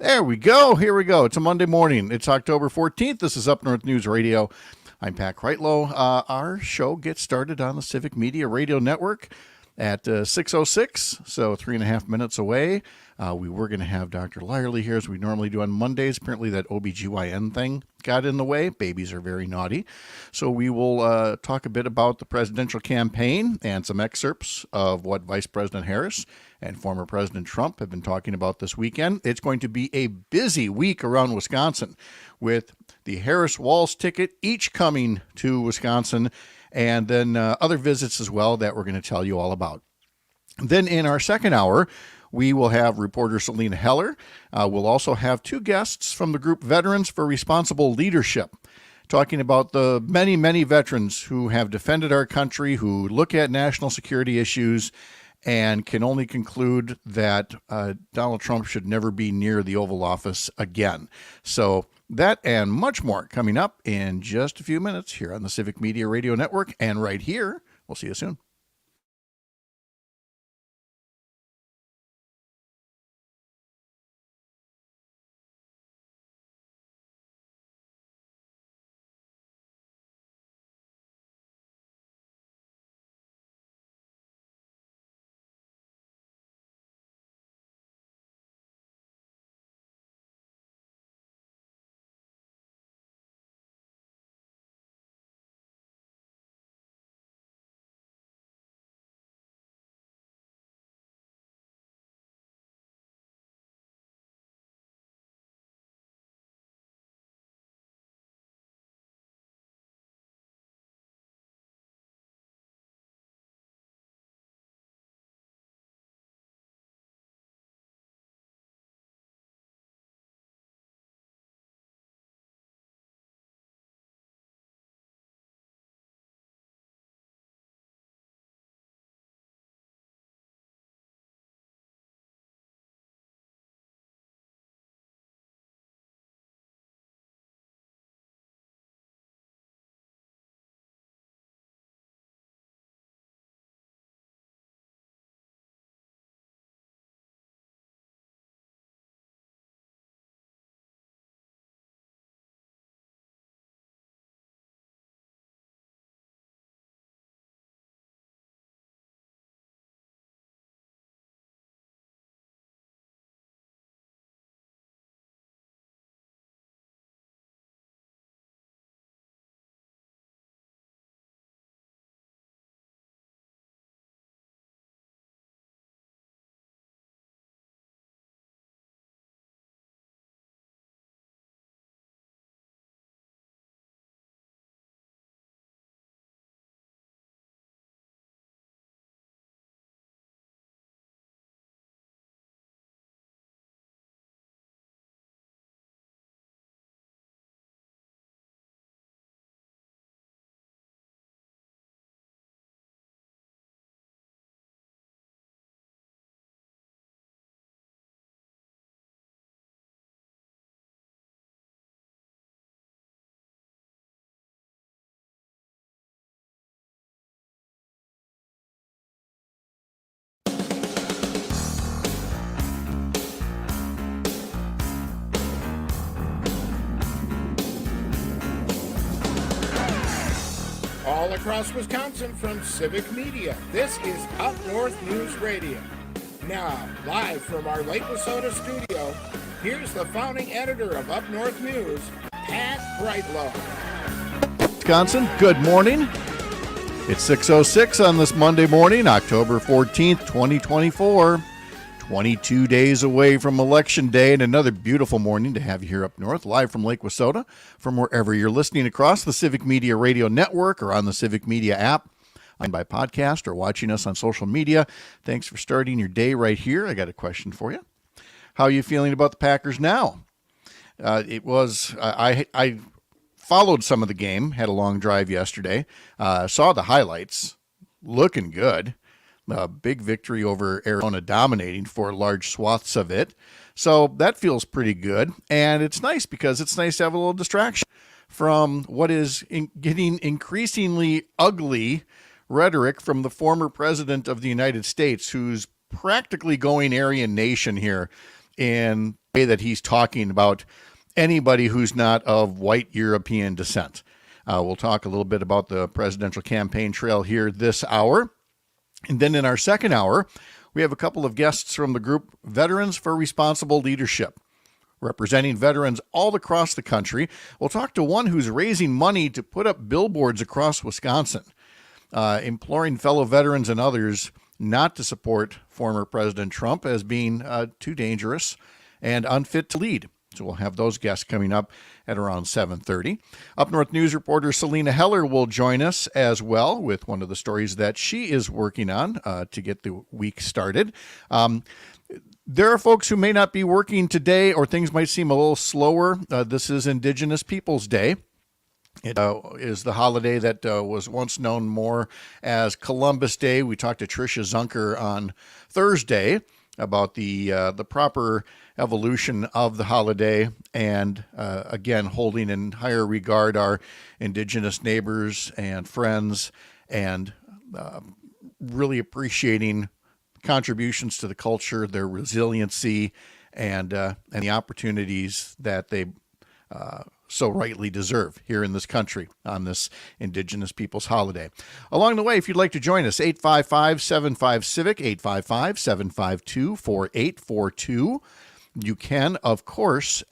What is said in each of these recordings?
There we go. Here we go. It's a Monday morning. It's October 14th. This is Up North News Radio. I'm Pat Kreitlow. Our show gets started on the Civic Media Radio Network at 6:06, so 3.5 minutes away. We were going to have Dr. Lyerly here as we normally do on Mondays. Apparently that OBGYN thing got in the way. Babies are very naughty. So we will talk a bit about the presidential campaign and some excerpts of what Vice President Harris and former President Trump have been talking about this weekend. It's going to be a busy week around Wisconsin with the Harris-Walz ticket each coming to Wisconsin, and then other visits as well that we're going to tell you all about. Then in our second hour, we will have reporter Selena Heller. We'll also have two guests from the group Veterans for Responsible Leadership, talking about the many, many veterans who have defended our country, who look at national security issues, and can only conclude that Donald Trump should never be near the Oval Office again. So that and much more coming up in just a few minutes here on the Civic Media Radio Network and right here. We'll see you soon. All across Wisconsin from Civic Media, this is Up North News Radio. Now, live from our Lake Wissota studio, here's the founding editor of Up North News, Pat Kreitlow. Wisconsin, good morning. It's 6:06 on this Monday morning, October 14th, 2024. 22 days away from Election Day, and another beautiful morning to have you here up north, live from Lake Wissota, from wherever you're listening across the Civic Media Radio Network or on the Civic Media app, and by podcast or watching us on social media. Thanks for starting your day right here. I got a question for you. How are you feeling about the Packers now? I followed some of the game, had a long drive yesterday, saw the highlights, looking good. A big victory over Arizona, dominating for large swaths of it. So that feels pretty good. And it's nice because it's nice to have a little distraction from what is getting increasingly ugly rhetoric from the former president of the United States, who's practically going Aryan nation here in way that he's talking about anybody who's not of white European descent. We'll talk a little bit about the presidential campaign trail here this hour. And then in our second hour, we have a couple of guests from the group Veterans for Responsible Leadership, representing veterans all across the country. We'll talk to one who's raising money to put up billboards across Wisconsin, imploring fellow veterans and others not to support former President Trump as being too dangerous and unfit to lead. So we'll have those guests coming up at around 7:30. Up North News reporter Selena Heller will join us as well with one of the stories that she is working on to get the week started. There are folks who may not be working today, or things might seem a little slower. This is Indigenous Peoples Day. It is the holiday that was once known more as Columbus Day. We talked to Tricia Zunker on Thursday about the proper evolution of the holiday, and again, holding in higher regard our Indigenous neighbors and friends, and really appreciating contributions to the culture, their resiliency, and the opportunities that they so rightly deserve here in this country on this Indigenous Peoples holiday. Along the way, if you'd like to join us, 855-75-CIVIC, 855-752-4842. You can, of course,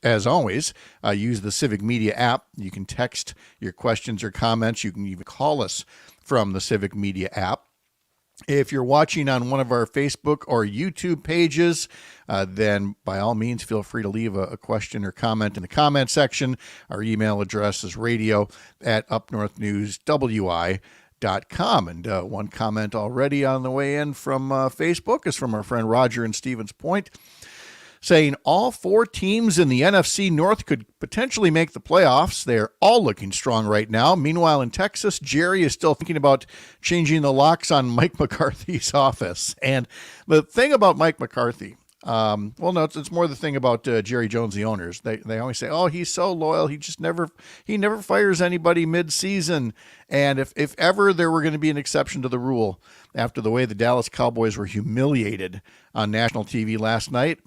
as always, use the Civic Media app. You can text your questions or comments. You can even call us from the Civic Media app. If you're watching on one of our Facebook or YouTube pages, then by all means, feel free to leave a question or comment in the comment section. Our email address is radio@upnorthnewswi.com. And one comment already on the way in from Facebook is from our friend Roger in Stevens Point, saying all four teams in the NFC North could potentially make the playoffs. They're all looking strong right now. Meanwhile, in Texas, Jerry is still thinking about changing the locks on Mike McCarthy's office. And the thing about Mike McCarthy, it's more the thing about Jerry Jones, the owners. They always say, oh, he's so loyal. He never fires anybody mid-season. And if ever there were going to be an exception to the rule after the way the Dallas Cowboys were humiliated on national TV last night,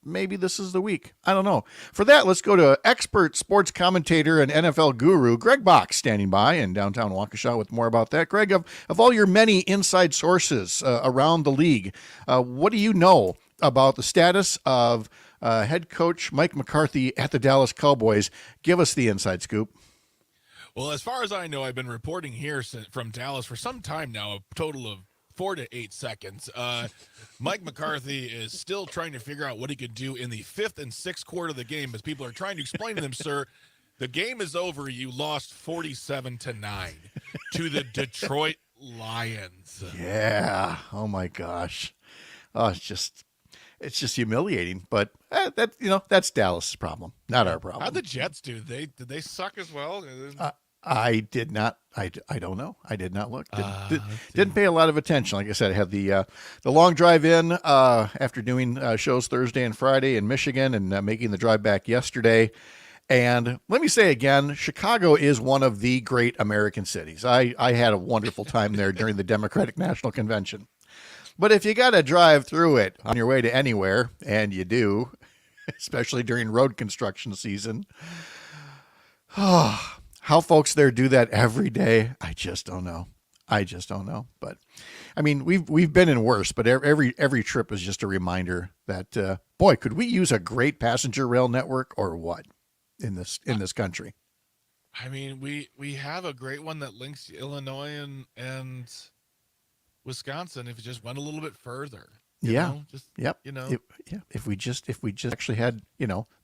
maybe this is the week. I don't know. For that, let's go to expert sports commentator and NFL guru Greg Bach, standing by in downtown Waukesha with more about that. Greg, of all your many inside sources around the league, what do you know about the status of head coach Mike McCarthy at the Dallas Cowboys? Give us the inside scoop. Well, as far as I know, I've been reporting here from Dallas for some time now, a total of 4 to 8 seconds. Mike McCarthy is still trying to figure out what he could do in the 5th and 6th quarter of the game, as people are trying to explain to them, sir, the game is over. You lost 47-9 to the Detroit Lions. Yeah. Oh my gosh. Oh, it's just humiliating. But that's Dallas' problem, not our problem. How'd the Jets do? Did they suck as well? I did not. I don't know. I did not look. Didn't pay a lot of attention. Like I said, I had the long drive in after doing shows Thursday and Friday in Michigan, and making the drive back yesterday. And let me say again, Chicago is one of the great American cities. I had a wonderful time there during the Democratic National Convention. But if you got to drive through it on your way to anywhere, and you do, especially during road construction season, how folks there do that every day, I just don't know. But I mean, we've been in worse, but every trip is just a reminder that boy, could we use a great passenger rail network or what in this country? I mean, we have a great one that links Illinois and Wisconsin if it just went a little bit further. If we just actually had,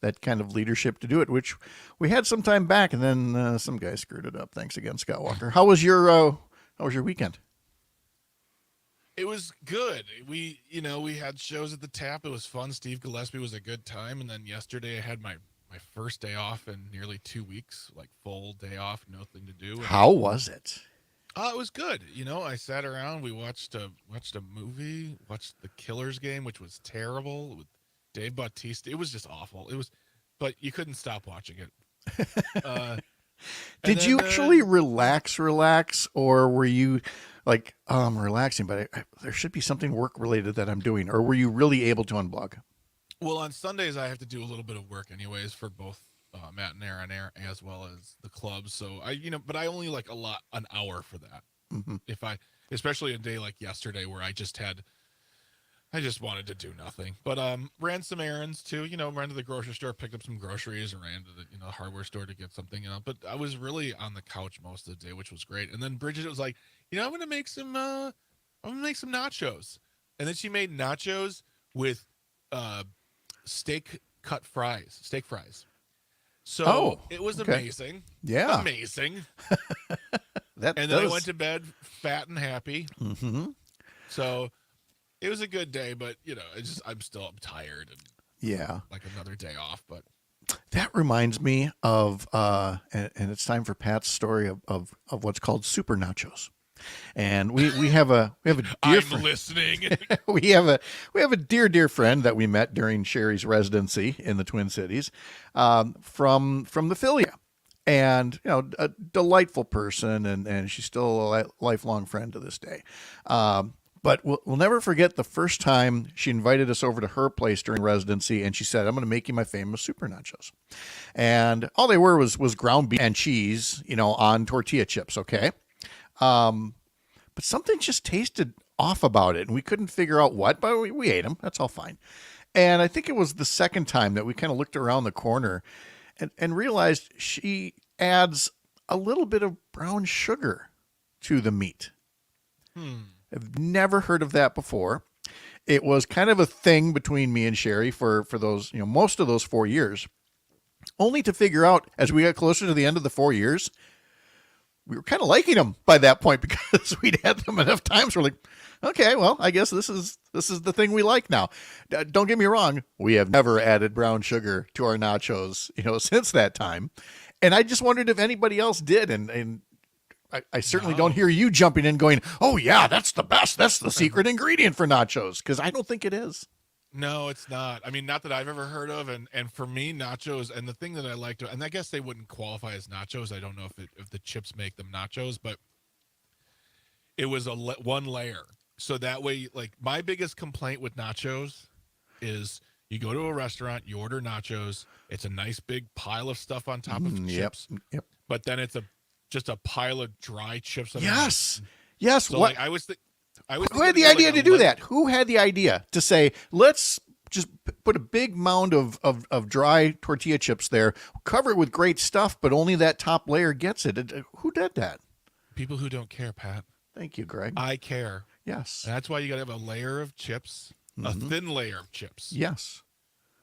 that kind of leadership to do it, which we had some time back, and then some guy screwed it up. Thanks again, Scott Walker. How was your weekend? It was good. We had shows at the Tap. It was fun. Steve Gillespie was a good time. And then yesterday I had my first day off in nearly 2 weeks, like full day off, nothing to do. How was it? It was good. I sat around. We watched a movie, watched the Killers game, which was terrible with Dave Bautista. It was just awful. But you couldn't stop watching it. Did you actually relax, or were you like, oh, I'm relaxing, but there should be something work-related that I'm doing, or were you really able to unplug? Well, on Sundays, I have to do a little bit of work anyways for both Matt and Aaron as well as the club. So but I only like an hour for that. Mm-hmm. Especially a day like yesterday where I just wanted to do nothing, but ran some errands too. Ran to the grocery store, picked up some groceries, and ran to the hardware store to get something. But I was really on the couch most of the day, which was great. And then Bridget was like, I'm gonna make some nachos, and then she made nachos with steak fries. So it was amazing. Yeah, amazing. And then I went to bed fat and happy. Mm-hmm. So it was a good day, but I'm tired and like another day off. But that reminds me of and it's time for Pat's story of what's called super nachos. And we have a dear I'm friend. Listening. we have a dear friend that we met during Sherry's residency in the Twin Cities, from the Philia, and a delightful person, and she's still a lifelong friend to this day. But we'll never forget the first time she invited us over to her place during residency, and she said, "I'm going to make you my famous super nachos," and all they were was ground beef and cheese, on tortilla chips. Okay. But something just tasted off about it, and we couldn't figure out what, but we ate them. That's all fine. And I think it was the second time that we kind of looked around the corner and realized she adds a little bit of brown sugar to the meat. I've never heard of that before. It was kind of a thing between me and Sherry for those, most of those 4 years, only to figure out as we got closer to the end of the 4 years, we were kind of liking them by that point because we'd had them enough times. We're like, okay, well, I guess this is the thing we like now. Don't get me wrong. We have never added brown sugar to our nachos, since that time. And I just wondered if anybody else did. And I certainly don't hear you jumping in going, oh yeah, that's the best. That's the secret ingredient for nachos. Cause I don't think it is. No, it's not. I mean, not that I've ever heard of. And for me, nachos, and the thing that I like to, and I guess they wouldn't qualify as nachos. I don't know if the chips make them nachos, but it was one layer. So that way, like, my biggest complaint with nachos is you go to a restaurant, you order nachos. It's a nice big pile of stuff on top of chips. Yep. But then it's just a pile of dry chips. Yes. So what? Who had the idea to do that? Who had the idea to say, let's just put a big mound of dry tortilla chips there, cover it with great stuff, but only that top layer gets it? Who did that? People who don't care, Pat. Thank you, Greg. I care. Yes. And that's why you got to have a layer of chips, a thin layer of chips. Yes.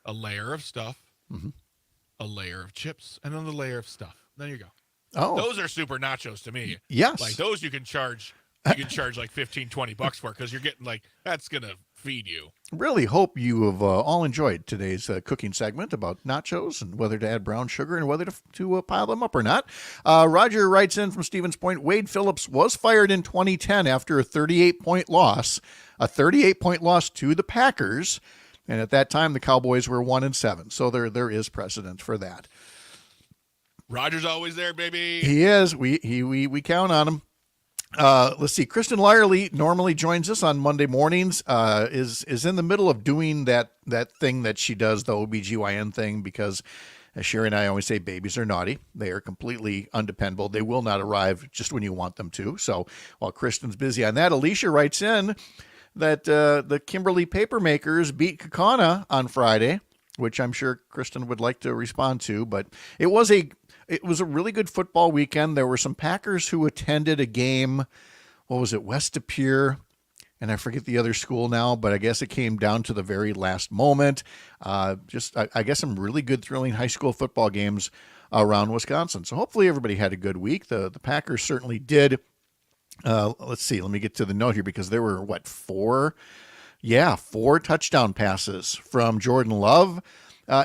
A layer of stuff, a layer of chips, and another layer of stuff. There you go. Oh. Those are super nachos to me. Yes. Like those you can charge like $15-$20 for, because you're getting that's going to feed you. Really hope you have all enjoyed today's cooking segment about nachos and whether to add brown sugar and whether to pile them up or not. Roger writes in from Stevens Point, Wade Phillips was fired in 2010 after a 38-point loss, to the Packers. And at that time, the Cowboys were 1-7. So there is precedent for that. Roger's always there, baby. He is. We count on him. Let's see. Kristen Lyerly normally joins us on Monday mornings, is in the middle of doing that thing that she does, the OBGYN thing, because as Sherry and I always say, babies are naughty. They are completely undependable. They will not arrive just when you want them to. So while Kristen's busy on that, Alicia writes in that the Kimberly Papermakers beat Kaukauna on Friday, which I'm sure Kristen would like to respond to, but it was a really good football weekend. There were some Packers who attended a game. What was it? West Depew. And I forget the other school now, but I guess it came down to the very last moment. I guess some really good, thrilling high school football games around Wisconsin. So hopefully everybody had a good week. The Packers certainly did. Let's see. Let me get to the note here, because there were, four touchdown passes from Jordan Love,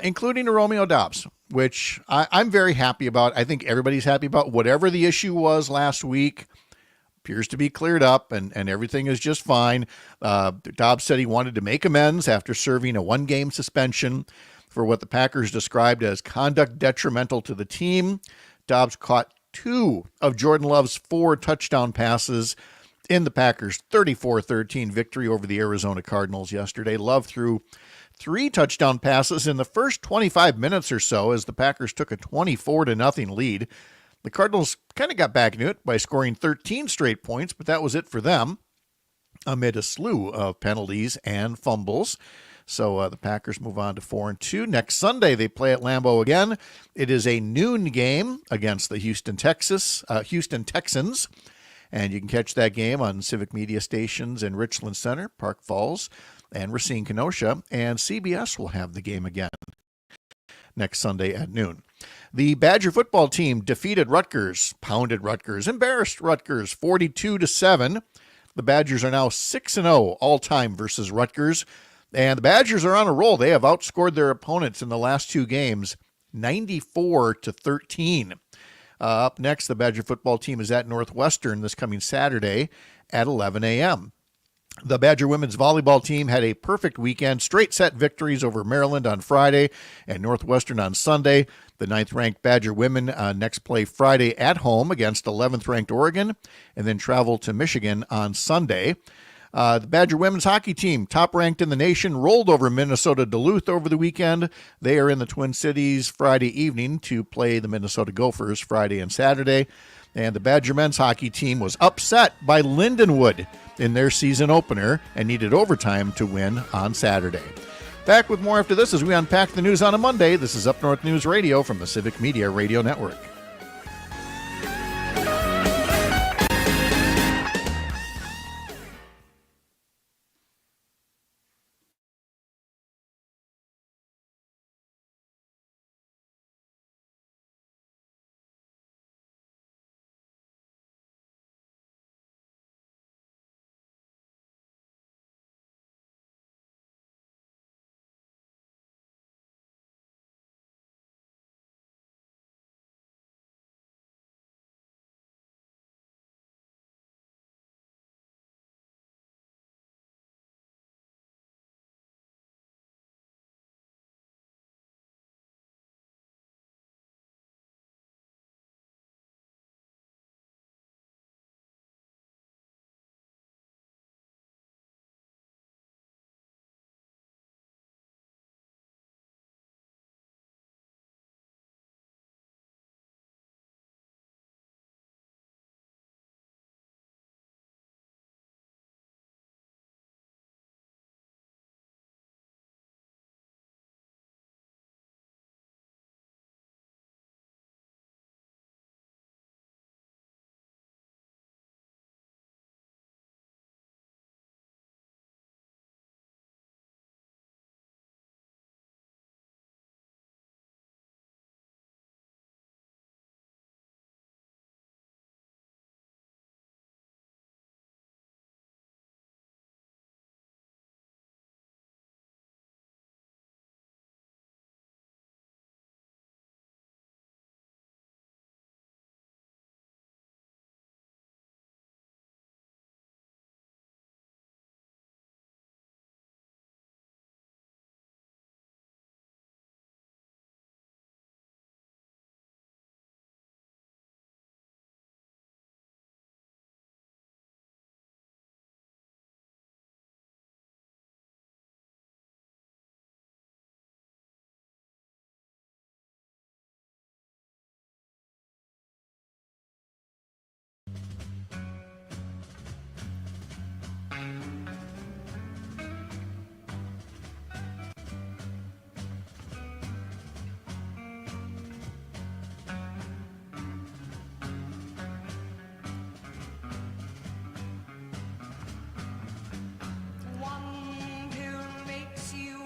including a Romeo Dobbs, which I'm very happy about. I think everybody's happy about. Whatever the issue was last week appears to be cleared up, and everything is just fine. Dobbs said he wanted to make amends after serving a 1-game suspension for what the Packers described as conduct detrimental to the team. Dobbs caught 2 of Jordan Love's 4 touchdown passes in the Packers' 34-13 victory over the Arizona Cardinals yesterday. Love threw 3 touchdown passes in the first 25 minutes or so as the Packers took a 24-0 lead. The Cardinals kind of got back into it by scoring 13 straight points, but that was it for them amid a slew of penalties and fumbles. So the Packers move on to 4-2. Next Sunday, they play at Lambeau again. It is a noon game against the Houston Texans. And you can catch that game on Civic Media stations in Richland Center, Park Falls, and Racine, Kenosha. And CBS will have the game again next Sunday at noon. The Badger football team defeated Rutgers, pounded Rutgers, embarrassed Rutgers 42-7. The Badgers are now 6-0 all-time versus Rutgers. And the Badgers are on a roll. They have outscored their opponents in the last 2 games, 94-13. Up next, the Badger football team is at Northwestern this coming Saturday at 11 a.m. The Badger women's volleyball team had a perfect weekend, straight set victories over Maryland on Friday and Northwestern on Sunday. The 9th-ranked Badger women next play Friday at home against 11th-ranked Oregon and then travel to Michigan on Sunday. The Badger women's hockey team, top-ranked in the nation, rolled over Minnesota Duluth over the weekend. They are in the Twin Cities Friday evening to play the Minnesota Gophers Friday and Saturday. And the Badger men's hockey team was upset by Lindenwood in their season opener and needed overtime to win on Saturday. Back with more after this as we unpack the news on a Monday. This is Up North News Radio from the Civic Media Radio Network.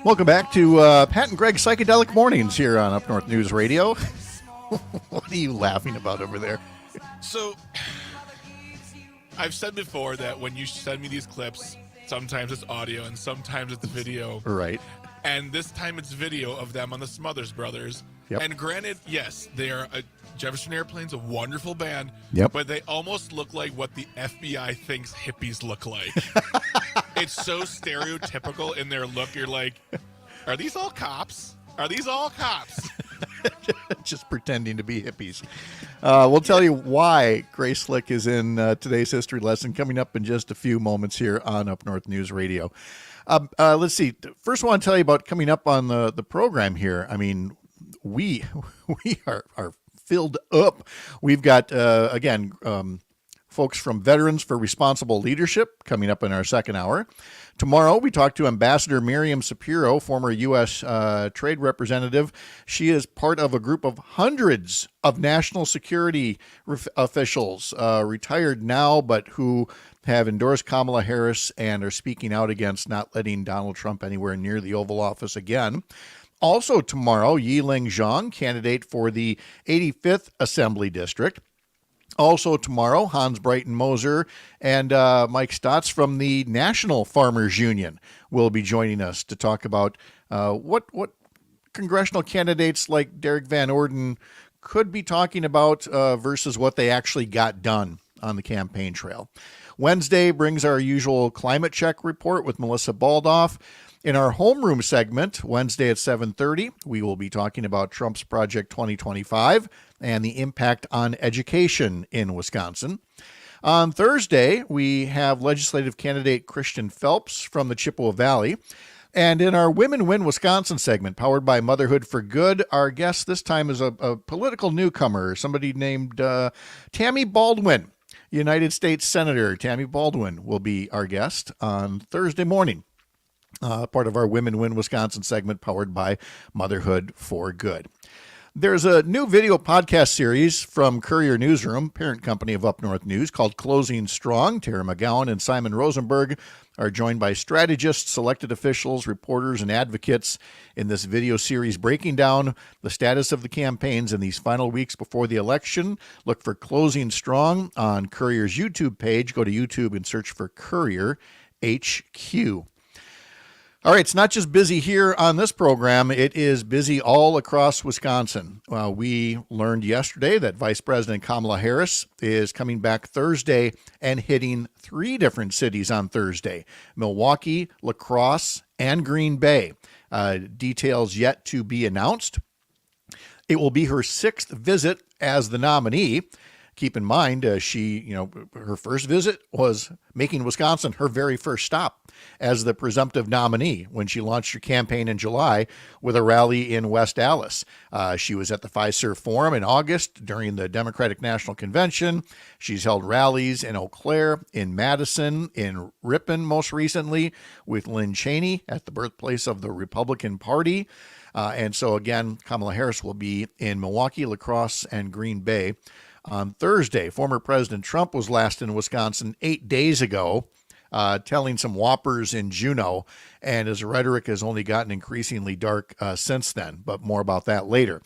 Welcome back to Pat and Greg Psychedelic Mornings here on Up North News Radio. What are you laughing about over there? So, I've said before that when you send me these clips, sometimes it's audio and sometimes it's video. Right. And this time it's video of them on the Smothers Brothers. Yep. And granted, yes, they are Jefferson Airplane's a wonderful band. Yep. But they almost look like what the FBI thinks hippies look like. It's so stereotypical in their look. You're like, are these all cops? Are these all cops? just pretending to be hippies. We'll tell you why Grace Slick is in today's history lesson coming up in just a few moments here on Up North News Radio. Let's see. First, I want to tell you about coming up on the program here. I mean, we are filled up. We've got, folks from Veterans for Responsible Leadership coming up in our second hour. Tomorrow, we talk to Ambassador Miriam Sapiro, former U.S. Trade Representative. She is part of a group of hundreds of national security officials, retired now, but who have endorsed Kamala Harris and are speaking out against not letting Donald Trump anywhere near the Oval Office again. Also tomorrow, Yiling Zhang, candidate for the 85th Assembly District. Also tomorrow, Hans Brighton Moser and Mike Stotts from the National Farmers Union will be joining us to talk about what congressional candidates like Derek Van Orden could be talking about versus what they actually got done on the campaign trail. Wednesday brings our usual climate check report with Melissa Baldoff. In our homeroom segment, Wednesday at 7:30, we will be talking about Trump's Project 2025 and the impact on education in Wisconsin. On Thursday, we have legislative candidate Christian Phelps from the Chippewa Valley. And in our Women Win Wisconsin segment, powered by Motherhood for Good, our guest this time is a political newcomer, somebody named Tammy Baldwin. United States Senator Tammy Baldwin will be our guest on Thursday morning. Part of our Women Win Wisconsin segment powered by Motherhood for Good. There's a new video podcast series from Courier Newsroom, parent company of Up North News, called Closing Strong. Tara McGowan and Simon Rosenberg are joined by strategists, elected officials, reporters, and advocates in this video series breaking down the status of the campaigns in these final weeks before the election. Look for Closing Strong on Courier's YouTube page. Go to YouTube and search for Courier HQ. All right, it's not just busy here on this program. It is busy all across Wisconsin. We learned yesterday that Vice President Kamala Harris is coming back Thursday and hitting 3 different cities on Thursday: Milwaukee, La Crosse, and Green Bay. Details yet to be announced. It will be her 6th visit as the nominee. Keep in mind, her first visit was making Wisconsin her very first stop as the presumptive nominee when she launched her campaign in July with a rally in West Allis. She was at the Fiserv Forum in August during the Democratic National Convention. She's held rallies in Eau Claire, in Madison, in Ripon most recently, with Lynn Cheney at the birthplace of the Republican Party. And so again, Kamala Harris will be in Milwaukee, La Crosse, and Green Bay on Thursday. Former President Trump was last in Wisconsin 8 days ago, telling some whoppers in Juneau, and his rhetoric has only gotten increasingly dark since then, but more about that later.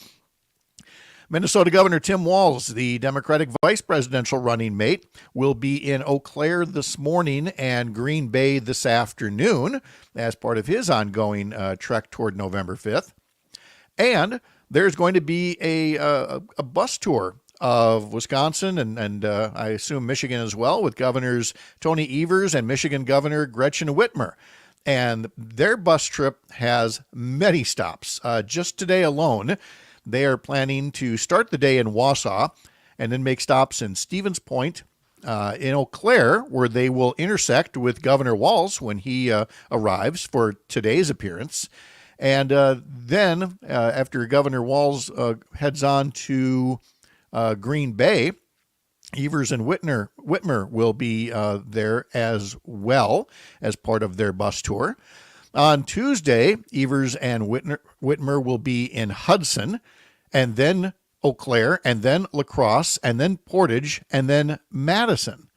Minnesota Governor Tim Walz, the Democratic vice presidential running mate, will be in Eau Claire this morning and Green Bay this afternoon as part of his ongoing trek toward November 5th. And there's going to be a bus tour of Wisconsin and I assume Michigan as well, with Governors Tony Evers and Michigan Governor Gretchen Whitmer. And their bus trip has many stops. Just today alone, they are planning to start the day in Wausau and then make stops in Stevens Point, in Eau Claire, where they will intersect with Governor Walz when he arrives for today's appearance. And then after Governor Walz heads on to Green Bay, Evers and Whitmer will be there as well as part of their bus tour. On Tuesday, Evers and Whitmer will be in Hudson, and then Eau Claire, and then La Crosse, and then Portage, and then Madison.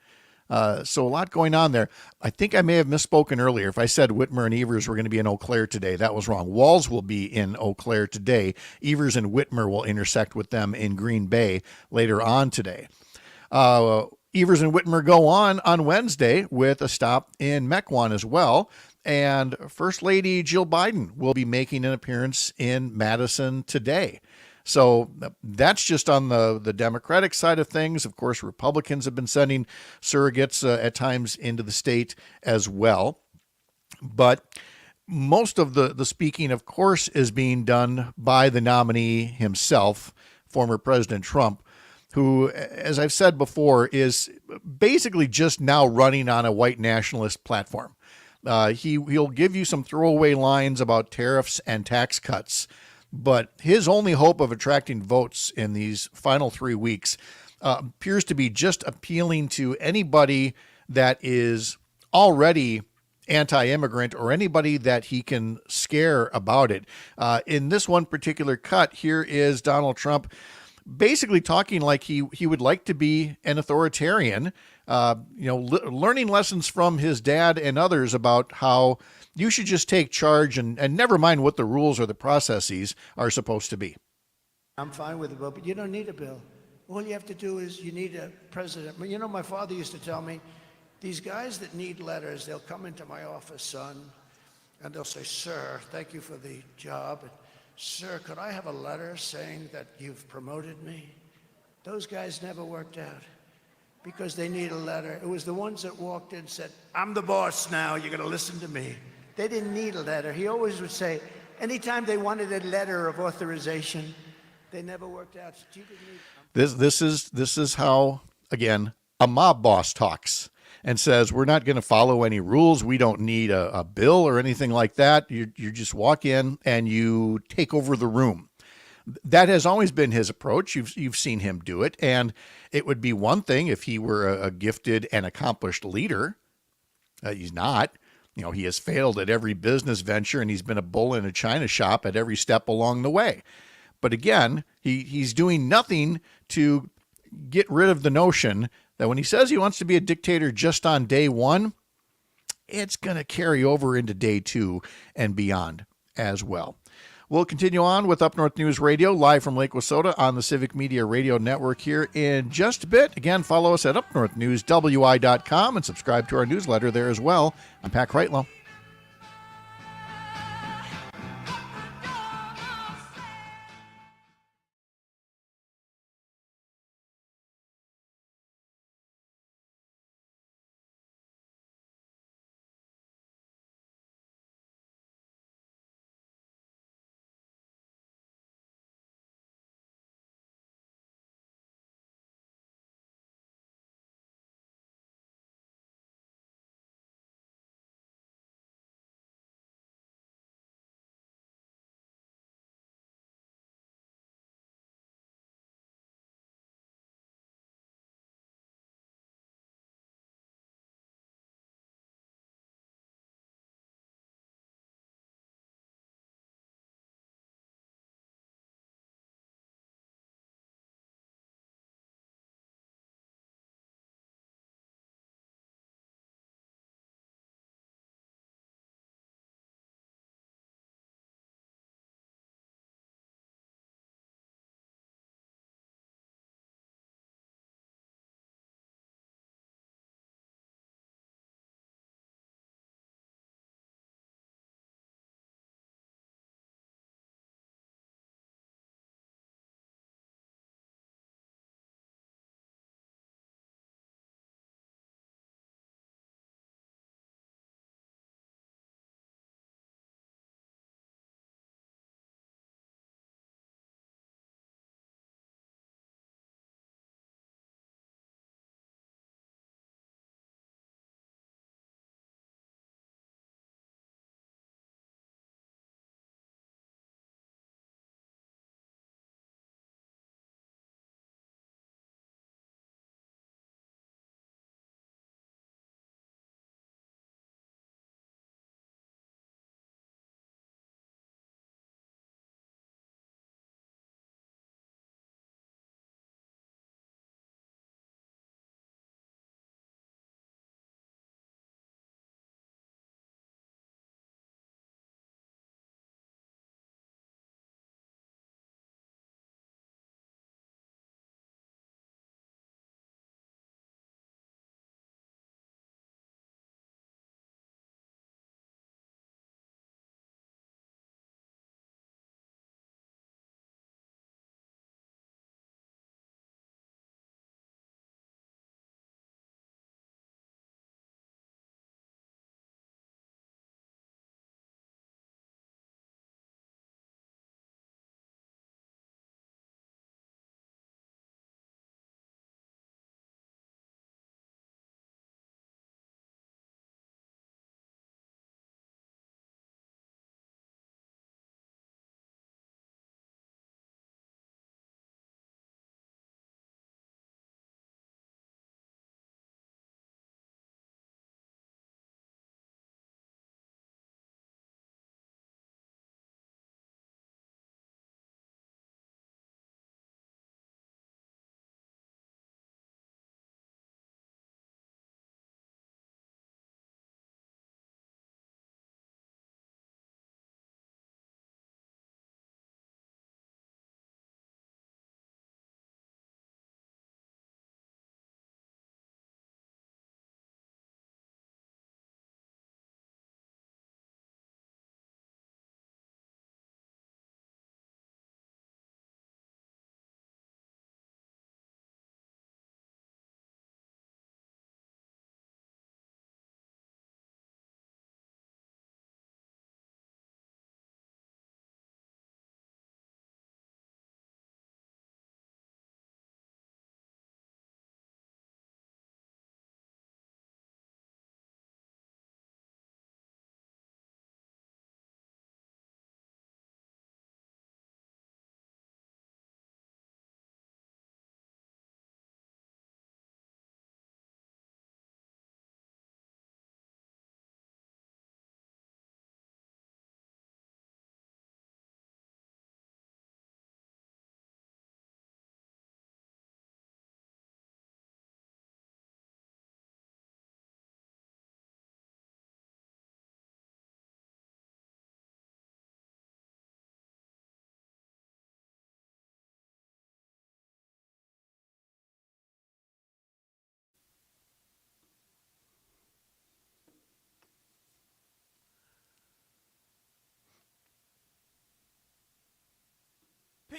So a lot going on there. I think I may have misspoken earlier. If I said Whitmer and Evers were going to be in Eau Claire today, that was wrong. Walz will be in Eau Claire today. Evers and Whitmer will intersect with them in Green Bay later on today. Evers and Whitmer go on Wednesday with a stop in Mequon as well. And First Lady Jill Biden will be making an appearance in Madison today. So that's just on the Democratic side of things. Of course, Republicans have been sending surrogates at times into the state as well. But most of the speaking, of course, is being done by the nominee himself, former President Trump, who, as I've said before, is basically just now running on a white nationalist platform. He'll give you some throwaway lines about tariffs and tax cuts, but his only hope of attracting votes in these final 3 weeks appears to be just appealing to anybody that is already anti-immigrant or anybody that he can scare about it. In this one particular cut, here is Donald Trump basically talking like he would like to be an authoritarian, learning lessons from his dad and others about how you should just take charge and never mind what the rules or the processes are supposed to be. I'm fine with the bill, but you don't need a bill. All you have to do is you need a president. You know, my father used to tell me, these guys that need letters, they'll come into my office, son, and they'll say, sir, thank you for the job. And, sir, could I have a letter saying that you've promoted me? Those guys never worked out because they need a letter. It was the ones that walked in and said, I'm the boss now, you're going to listen to me. They didn't need a letter. He always would say, anytime they wanted a letter of authorization, they never worked out. This is how, again, a mob boss talks and says, we're not going to follow any rules. We don't need a bill or anything like that. You just walk in and you take over the room. That has always been his approach. You've seen him do it. And it would be one thing if he were a gifted and accomplished leader. He's not. He has failed at every business venture and he's been a bull in a china shop at every step along the way. But again, he's doing nothing to get rid of the notion that when he says he wants to be a dictator just on day one, it's going to carry over into day two and beyond as well. We'll continue on with Up North News Radio, live from Lake Wissota on the Civic Media Radio Network here in just a bit. Again, follow us at UpNorthNewsWI.com and subscribe to our newsletter there as well. I'm Pat Kreitlow.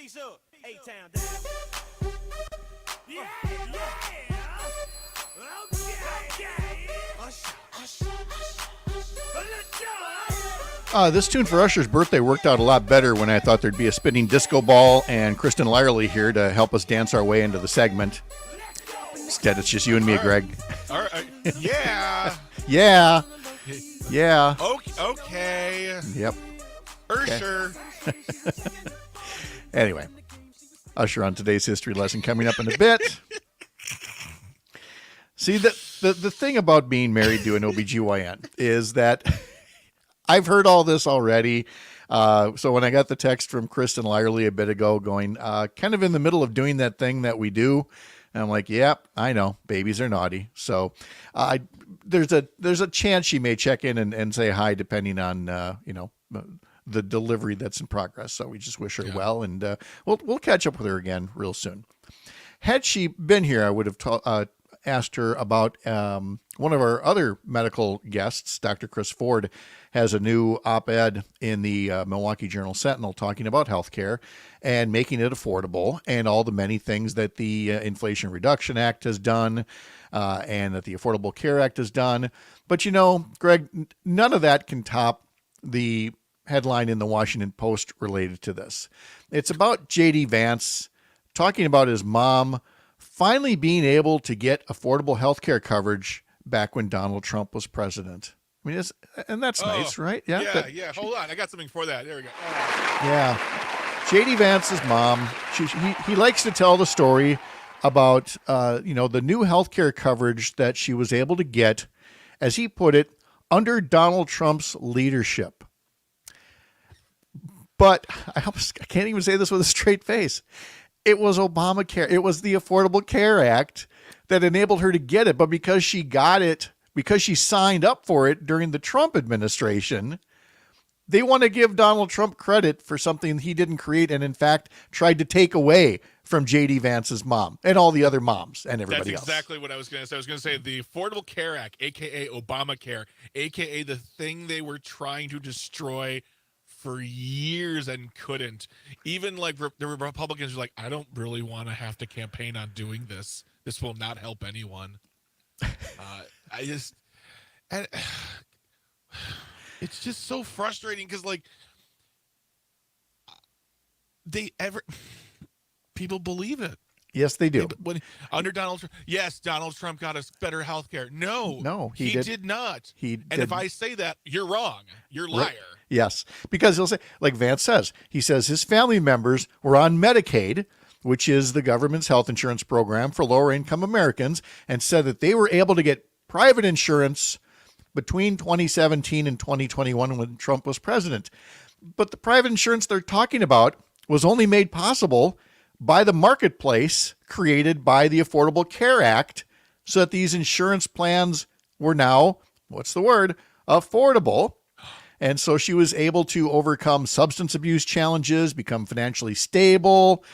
Peace up, A-Town down. Yeah, yeah. This tune for Usher's birthday worked out a lot better when I thought there'd be a spinning disco ball and Kristen Lyerly here to help us dance our way into the segment. Instead, it's just you and me, Greg. All right. Yeah. Yeah. Yeah. Okay. Yep. Usher. Anyway, Usher on today's history lesson coming up in a bit. See, the thing about being married to an OBGYN is that I've heard all this already. So when I got the text from Kristen Lyerly a bit ago going, kind of in the middle of doing that thing that we do, and I'm like, yep, I know, babies are naughty. So there's a chance she may check in and say hi, depending on, the delivery that's in progress. So we just wish her well, and we'll catch up with her again real soon. Had she been here, I would have asked her about one of our other medical guests. Dr. Chris Ford has a new op-ed in the Milwaukee Journal-Sentinel talking about healthcare and making it affordable and all the many things that the Inflation Reduction Act has done and that the Affordable Care Act has done. But, Greg, none of that can top the headline in the Washington Post related to this. It's about J.D. Vance talking about his mom finally being able to get affordable health care coverage back when Donald Trump was president. I mean, and that's nice, right? Yeah. Yeah. Hold on. I got something for that. There we go. Yeah. J.D. Vance's mom, he likes to tell the story about, the new health care coverage that she was able to get, as he put it, under Donald Trump's leadership. But I can't even say this with a straight face. It was Obamacare. It was the Affordable Care Act that enabled her to get it. But because she got it, because she signed up for it during the Trump administration, they want to give Donald Trump credit for something he didn't create and, in fact, tried to take away from J.D. Vance's mom and all the other moms and everybody else. That's exactly what I was going to say. I was going to say the Affordable Care Act, a.k.a. Obamacare, a.k.a. the thing they were trying to destroy for years and couldn't. Even like the Republicans were like, I don't really want to have to campaign on doing this. This will not help anyone. It's just so frustrating because people believe it. Yes, they do. Under Donald Trump, yes, Donald Trump got us better health care. No, he did not. If I say that, you're wrong. You're a liar. Right. Yes, because he'll say, like Vance says, he says his family members were on Medicaid, which is the government's health insurance program for lower income Americans, and said that they were able to get private insurance between 2017 and 2021 when Trump was president. But the private insurance they're talking about was only made possible by the marketplace created by the Affordable Care Act, so that these insurance plans were now, affordable. And so she was able to overcome substance abuse challenges, become financially stable.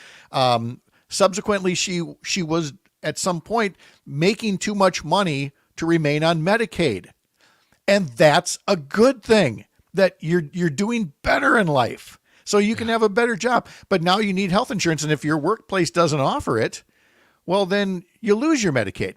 Subsequently, she was at some point making too much money to remain on Medicaid. And that's a good thing, that you're doing better in life. So you can have a better job. But now you need health insurance. And if your workplace doesn't offer it, well, then you lose your Medicaid,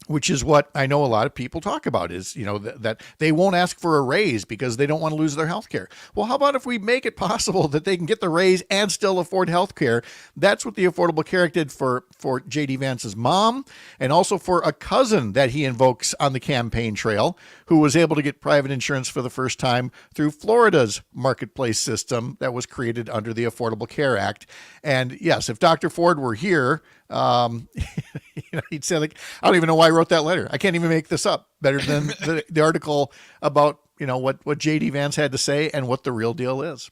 which is what I know a lot of people talk about is, that they won't ask for a raise because they don't want to lose their health care. Well, how about if we make it possible that they can get the raise and still afford health care? That's what the Affordable Care Act did for J.D. Vance's mom, and also for a cousin that he invokes on the campaign trail, who was able to get private insurance for the first time through Florida's marketplace system that was created under the Affordable Care Act. And yes, if Dr. Ford were here, he'd say, I don't even know why I wrote that letter. I can't even make this up better than the article about, what J.D. Vance had to say and what the real deal is.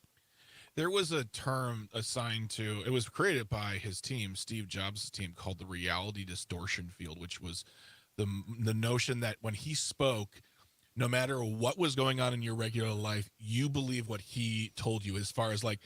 There was a term assigned to, it was created by his team, Steve Jobs' team, called the reality distortion field, which was the notion that when he spoke, no matter what was going on in your regular life, you believe what he told you, as far as like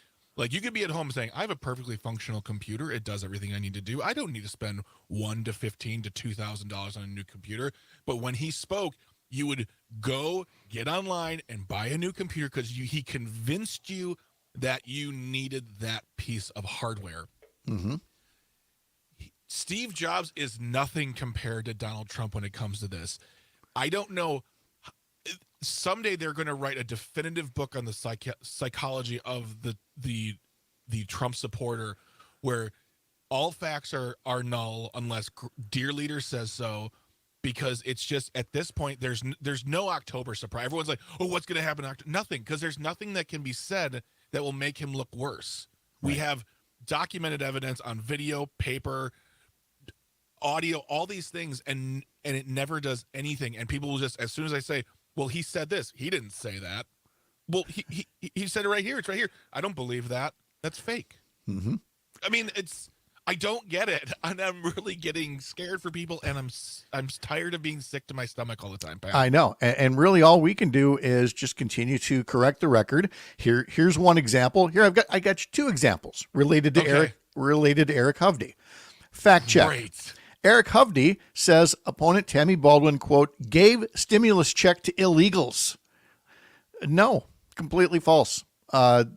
you could be at home saying, I have a perfectly functional computer. It does everything I need to do. I don't need to spend $1,000 to $1,500 to $2,000 on a new computer. But when he spoke, you would go get online and buy a new computer because he convinced you that you needed that piece of hardware. Mm-hmm. Steve Jobs is nothing compared to Donald Trump when it comes to this. I don't know. Someday they're going to write a definitive book on the psychology of the Trump supporter, where all facts are null unless dear leader says so, because it's just at this point there's no October surprise. Everyone's like, oh, what's going to happen? Nothing, because there's nothing that can be said that will make him look worse. Right. We have documented evidence on video, paper, audio, all these things, and it never does anything. And people will just, as soon as I say, well, he said this, he didn't say that. Well, he said it right here. It's right here. I don't believe that. That's fake. Mm-hmm. I mean, I don't get it, and I'm really getting scared for people, and I'm tired of being sick to my stomach all the time, Pat. I know, and really all we can do is just continue to correct the record. Here's one example. Here I got you two examples related to Eric Hovde. Fact check. Great. Eric Hovde says opponent Tammy Baldwin, quote, gave stimulus check to illegals. No, completely false.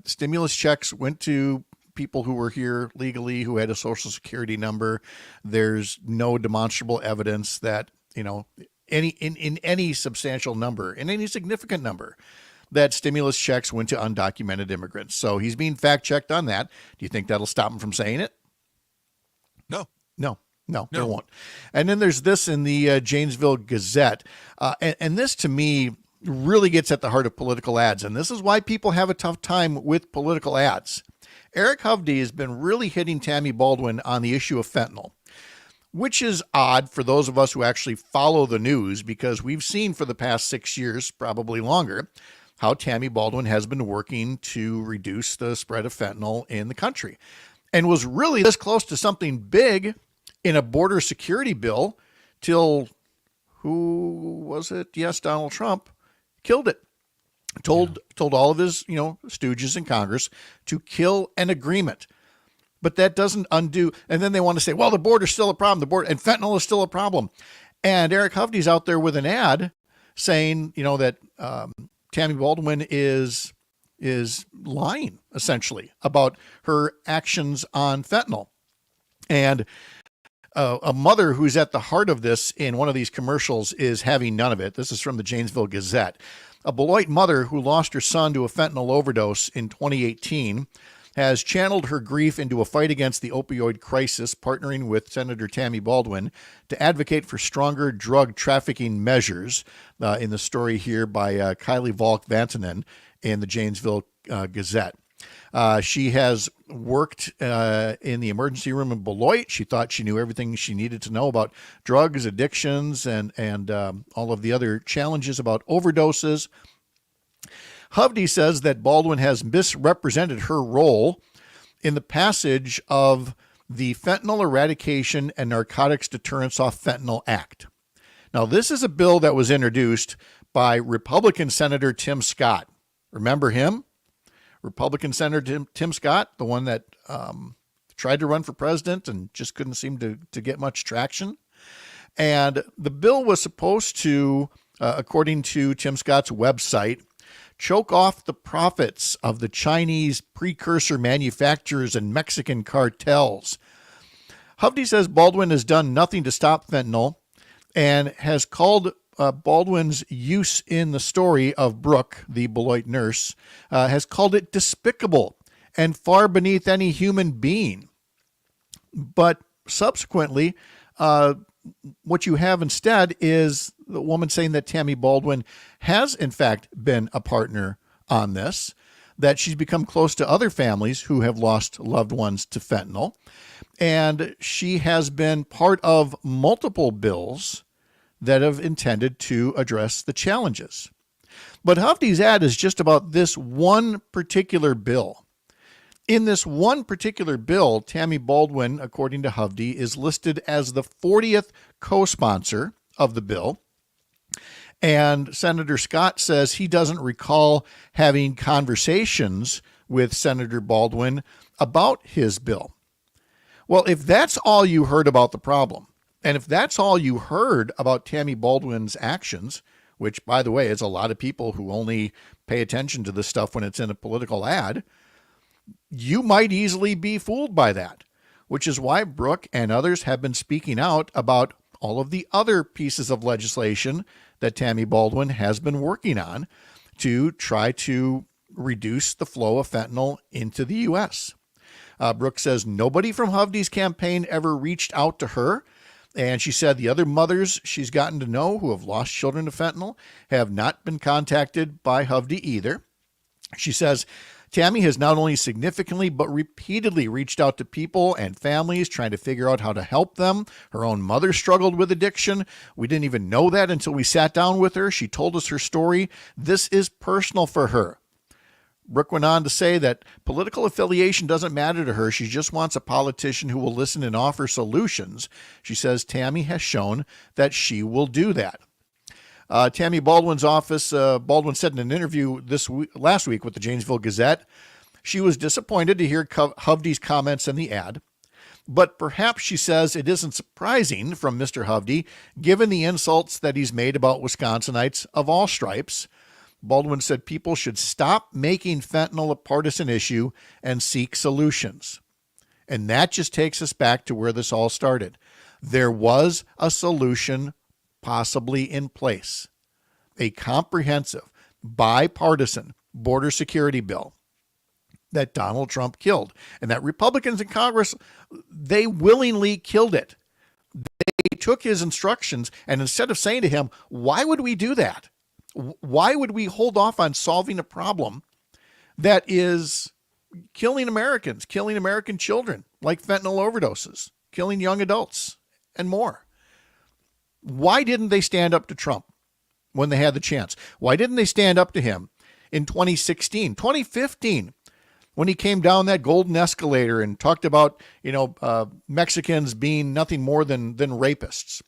Stimulus checks went to people who were here legally, who had a social security number. There's no demonstrable evidence that, in any substantial number, in any significant number, that stimulus checks went to undocumented immigrants. So he's being fact checked on that. Do you think that'll stop him from saying it? No, there won't. And then there's this in the Janesville Gazette. And this, to me, really gets at the heart of political ads. And this is why people have a tough time with political ads. Eric Hovde has been really hitting Tammy Baldwin on the issue of fentanyl, which is odd for those of us who actually follow the news, because we've seen for the past 6 years, probably longer, how Tammy Baldwin has been working to reduce the spread of fentanyl in the country, and was really this close to something big in a border security bill till, who was it? Yes, Donald Trump killed it. Told all of his, stooges in Congress to kill an agreement. But that doesn't undo. And then they want to say, well, the border's still a problem. And fentanyl is still a problem. And Eric Hovde's out there with an ad saying, that Tammy Baldwin is lying, essentially, about her actions on fentanyl. And a mother who's at the heart of this in one of these commercials is having none of it. This is from the Janesville Gazette. A Beloit mother who lost her son to a fentanyl overdose in 2018 has channeled her grief into a fight against the opioid crisis, partnering with Senator Tammy Baldwin to advocate for stronger drug trafficking measures, in the story here by Kylie Volk-Vantanen in the Janesville Gazette. She has worked in the emergency room in Beloit. She thought she knew everything she needed to know about drugs, addictions, and all of the other challenges about overdoses. Hovde says that Baldwin has misrepresented her role in the passage of the Fentanyl Eradication and Narcotics Deterrence Off Fentanyl Act. Now, this is a bill that was introduced by Republican Senator Tim Scott. Remember him? Republican Senator Tim Scott, the one that tried to run for president and just couldn't seem to get much traction. And the bill was supposed to, according to Tim Scott's website, choke off the profits of the Chinese precursor manufacturers and Mexican cartels. Hovde says Baldwin has done nothing to stop fentanyl and has called Baldwin's use in the story of Brooke, the Beloit nurse, has called it despicable and far beneath any human being. But subsequently, what you have instead is the woman saying that Tammy Baldwin has, in fact, been a partner on this, that she's become close to other families who have lost loved ones to fentanyl, and she has been part of multiple bills that have intended to address the challenges. But Hovde's ad is just about this one particular bill. In this one particular bill, Tammy Baldwin, according to Hovde, is listed as the 40th co-sponsor of the bill. And Senator Scott says he doesn't recall having conversations with Senator Baldwin about his bill. Well, if that's all you heard about the problem, and if that's all you heard about Tammy Baldwin's actions, which, by the way, is a lot of people who only pay attention to this stuff when it's in a political ad, you might easily be fooled by that, which is why Brooke and others have been speaking out about all of the other pieces of legislation that Tammy Baldwin has been working on to try to reduce the flow of fentanyl into the U.S. Brooke says nobody from Hovde's campaign ever reached out to her. And she said the other mothers she's gotten to know who have lost children to fentanyl have not been contacted by Hovde either. She says Tammy has not only significantly but repeatedly reached out to people and families trying to figure out how to help them. Her own mother struggled with addiction. We didn't even know that until we sat down with her. She told us her story. This is personal for her. Brooke went on to say that political affiliation doesn't matter to her. She just wants a politician who will listen and offer solutions. She says Tammy has shown that she will do that. Tammy Baldwin's office, Baldwin said in an interview last week with the Janesville Gazette, she was disappointed to hear Hovde's comments in the ad. But perhaps, she says, it isn't surprising from Mr. Hovde, given the insults that he's made about Wisconsinites of all stripes. Baldwin said people should stop making fentanyl a partisan issue and seek solutions. And that just takes us back to where this all started. There was a solution possibly in place, a comprehensive, bipartisan border security bill that Donald Trump killed, and that Republicans in Congress, they willingly killed it. They took his instructions, and instead of saying to him, why would we do that? Why would we hold off on solving a problem that is killing Americans, killing American children, like fentanyl overdoses, killing young adults, and more? Why didn't they stand up to Trump when they had the chance? Why didn't they stand up to him in 2016, 2015, when he came down that golden escalator and talked about, Mexicans being nothing more than rapists?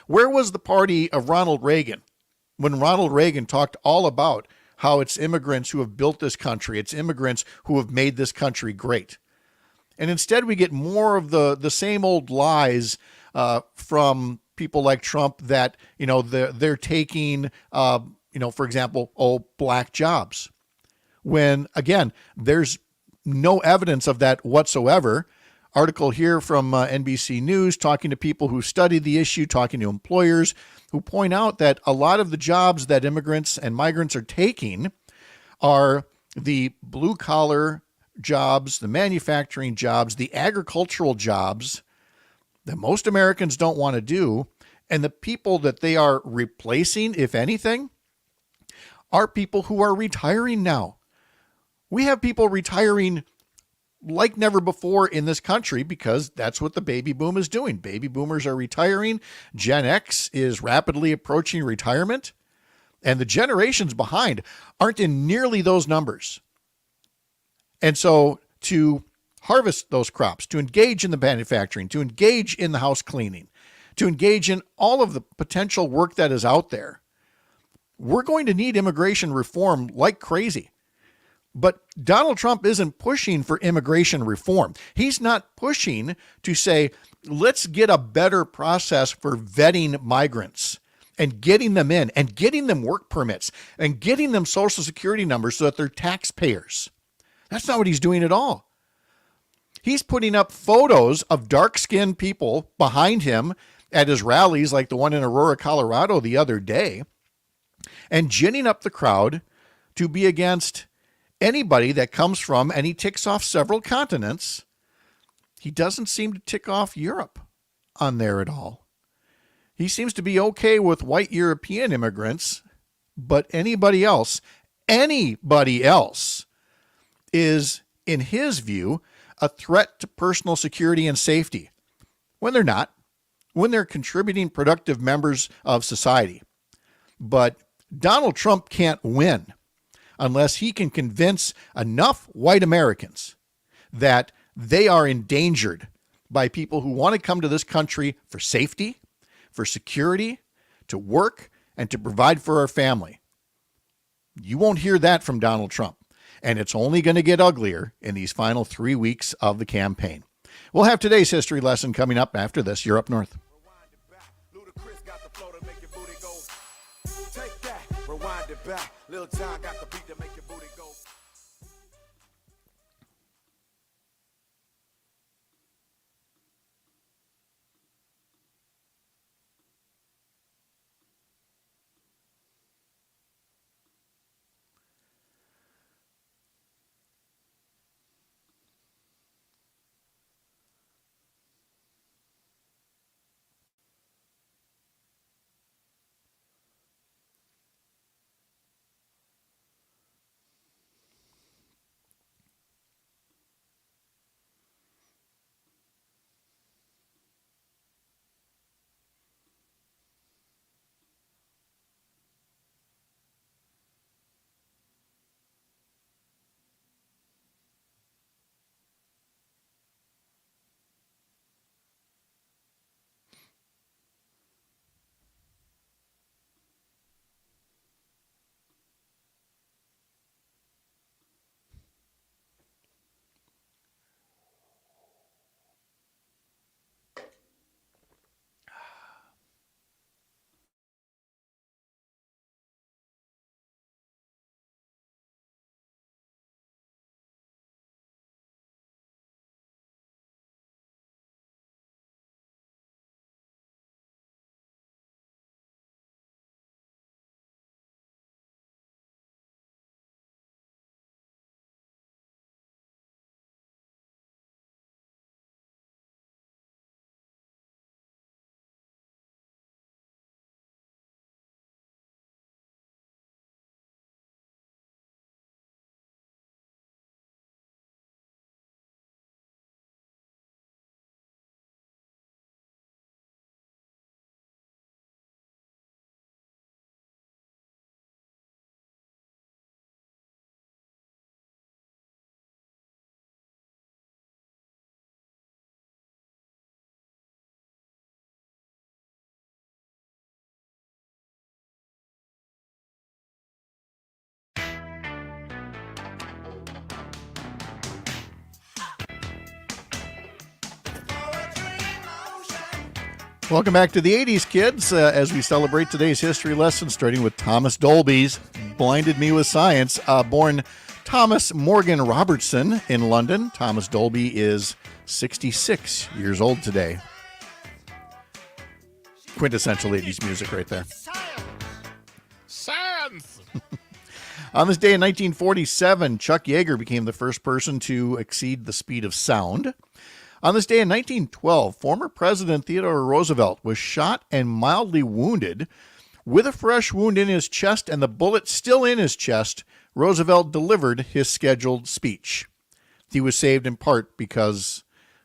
Where was the party of Ronald Reagan when Ronald Reagan talked all about how it's immigrants who have built this country, it's immigrants who have made this country great? And instead we get more of the same old lies from people like Trump that, they're taking, for example, black jobs. When, again, there's no evidence of that whatsoever. Article here from NBC News, talking to people who study the issue, talking to employers who point out that a lot of the jobs that immigrants and migrants are taking are the blue-collar jobs, the manufacturing jobs, the agricultural jobs that most Americans don't want to do. And the people that they are replacing, if anything, are people who are retiring now. We have people retiring like never before in this country because that's what the baby boom is doing. Baby boomers are retiring. Gen X is rapidly approaching retirement. And the generations behind aren't in nearly those numbers. And so to harvest those crops, to engage in the manufacturing, to engage in the house cleaning, to engage in all of the potential work that is out there, we're going to need immigration reform like crazy. But Donald Trump isn't pushing for immigration reform. He's not pushing to say, let's get a better process for vetting migrants and getting them in and getting them work permits and getting them Social Security numbers so that they're taxpayers. That's not what he's doing at all. He's putting up photos of dark-skinned people behind him at his rallies, like the one in Aurora, Colorado the other day, and ginning up the crowd to be against anybody that comes from, and he ticks off several continents. He doesn't seem to tick off Europe on there at all. He seems to be okay with white European immigrants, but anybody else is, in his view, a threat to personal security and safety, when they're not, when they're contributing productive members of society. But Donald Trump can't win unless he can convince enough white Americans that they are endangered by people who want to come to this country for safety, for security, to work, and to provide for our family. You won't hear that from Donald Trump, and it's only going to get uglier in these final 3 weeks of the campaign. We'll have today's history lesson coming up after this. You're Up North. Rewind it back. Lil John got the beat to make your booty go. Welcome back to the 80s, kids, as we celebrate today's history lesson, starting with Thomas Dolby's Blinded Me with Science. Born Thomas Morgan Robertson in London, Thomas Dolby is 66 years old today. Quintessential 80s music right there. Science! On this day in 1947, Chuck Yeager became the first person to exceed the speed of sound. On this day in 1912, former President Theodore Roosevelt was shot and mildly wounded. With a fresh wound in his chest and the bullet still in his chest, Roosevelt delivered his scheduled speech. He was saved in part because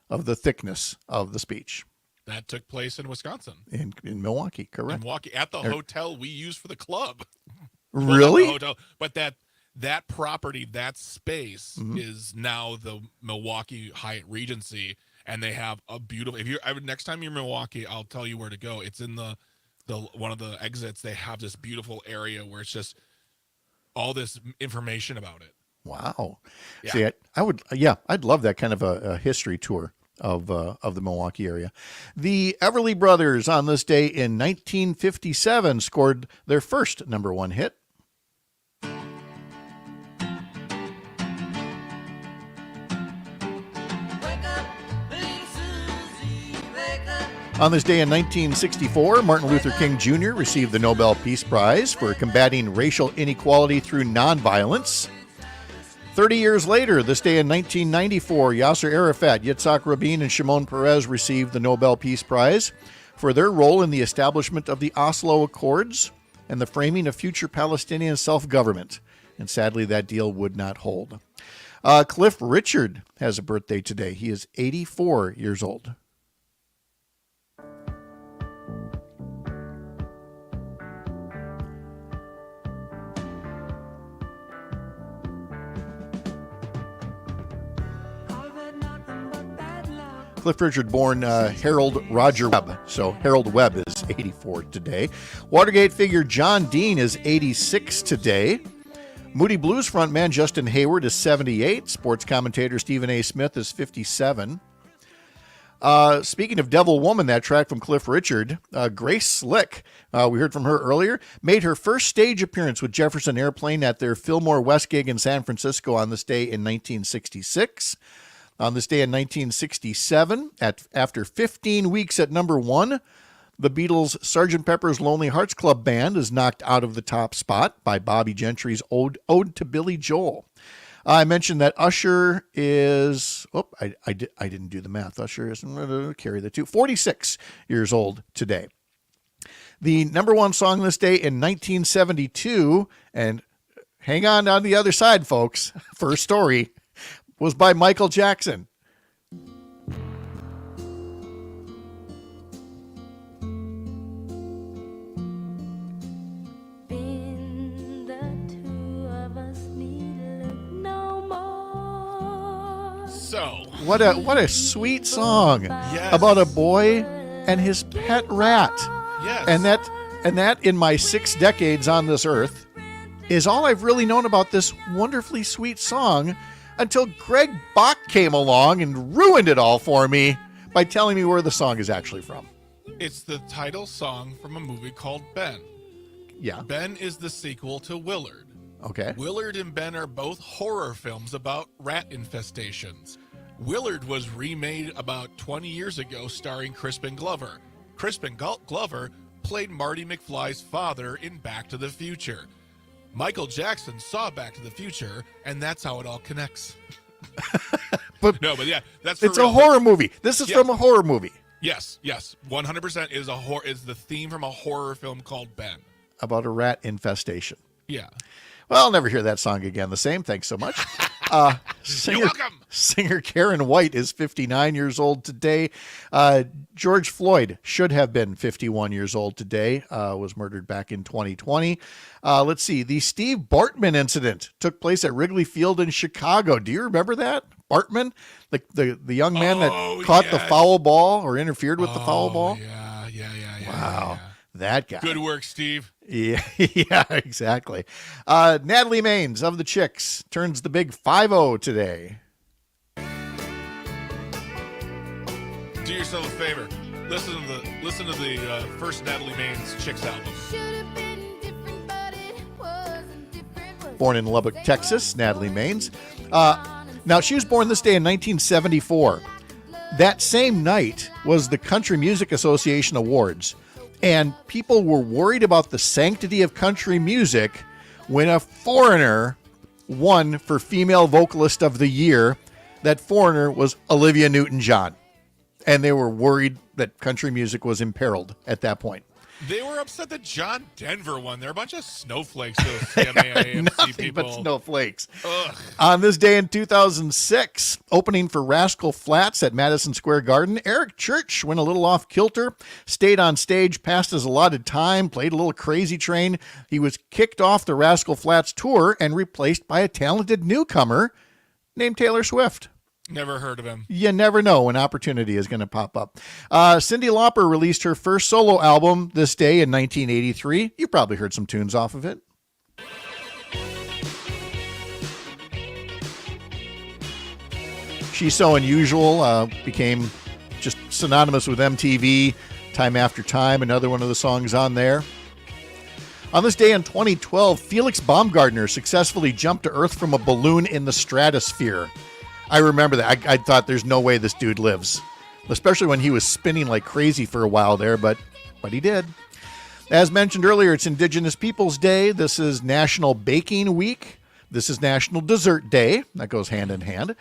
of the thickness of the speech. That took place in Wisconsin. In Milwaukee, correct. In Milwaukee, at the hotel we use for the club. Really? Well, hotel, but that property, that space is now the Milwaukee Hyatt Regency, and they have a beautiful. Next time you're in Milwaukee, I'll tell you where to go. It's in the one of the exits. They have this beautiful area where it's just all this information about it. Wow. Yeah. See, I'd love that kind of a history tour of the Milwaukee area. The Everly Brothers on this day in 1957 scored their first number one hit. On this day in 1964, Martin Luther King Jr. received the Nobel Peace Prize for combating racial inequality through nonviolence. 30 years later, this day in 1994, Yasser Arafat, Yitzhak Rabin, and Shimon Peres received the Nobel Peace Prize for their role in the establishment of the Oslo Accords and the framing of future Palestinian self-government. And sadly, that deal would not hold. Cliff Richard has a birthday today. He is 84 years old. Cliff Richard born Harold Roger Webb. So Harold Webb is 84 today. Watergate figure John Dean is 86 today. Moody Blues frontman Justin Hayward is 78. Sports commentator Stephen A. Smith is 57. Speaking of Devil Woman, that track from Cliff Richard, Grace Slick, we heard from her earlier, made her first stage appearance with Jefferson Airplane at their Fillmore West gig in San Francisco on this day in 1966. On this day in 1967, after 15 weeks at number one, the Beatles' Sgt. Pepper's Lonely Hearts Club Band is knocked out of the top spot by Bobby Gentry's Ode to Billy Joel. I mentioned that Usher is, I didn't do the math. Usher is, carry the two, 46 years old today. The number one song this day in 1972, and hang on the other side, folks, first story, was by Michael Jackson. So what a sweet song. Yes. About a boy and his pet rat. Yes. And that in my 6 decades on this earth is all I've really known about this wonderfully sweet song until Greg Bach came along and ruined it all for me by telling me where the song is actually from. It's the title song from a movie called Ben. Yeah. Ben is the sequel to Willard. Okay. Willard and Ben are both horror films about rat infestations. Willard was remade about 20 years ago starring Crispin Glover. Crispin Glover played Marty McFly's father in Back to the Future. Michael Jackson saw Back to the Future, and that's how it all connects. But yeah, that's it's real. a horror movie. This is from a horror movie. Yes, 100% is the theme from a horror film called Ben. About a rat infestation. Yeah. Well, I'll never hear that song again the same. Thanks so much. You're welcome. Singer Karen White is 59 years old today. George Floyd should have been 51 years old today, was murdered back in 2020. Let's see. The Steve Bartman incident took place at Wrigley Field in Chicago. Do you remember that? Bartman, the young man that caught the foul ball or interfered with the foul ball? Yeah. Wow. Yeah. That guy. Good work, Steve. Yeah, exactly. Natalie Maines of the Chicks turns the big 5-0 today. Do yourself a favor. listen to the first Natalie Maines Chicks album. Born in Lubbock, Texas, Natalie Maines. Now, she was born this day in 1974. That same night was the Country Music Association Awards, and people were worried about the sanctity of country music when a foreigner won for Female Vocalist of the Year. That foreigner was Olivia Newton-John, and they were worried that country music was imperiled at that point. They were upset that John Denver won. They're a bunch of snowflakes, those CMA Nothing people. but snowflakes. Ugh. On this day in 2006, opening for Rascal Flatts at Madison Square Garden, Eric Church went a little off kilter, stayed on stage past his allotted time, played a little Crazy Train. He was kicked off the Rascal Flatts tour and replaced by a talented newcomer named Taylor Swift. Never heard of him. You never know when opportunity is going to pop up. Cyndi Lauper released her first solo album this day in 1983. You probably heard some tunes off of it. She's So Unusual became just synonymous with MTV, Time After Time, another one of the songs on there. On this day in 2012, Felix Baumgartner successfully jumped to Earth from a balloon in the stratosphere. I remember that. I thought there's no way this dude lives, especially when he was spinning like crazy for a while there, but he did. As mentioned earlier, it's Indigenous Peoples Day. This is National Baking Week. This is National Dessert Day. That goes hand in hand.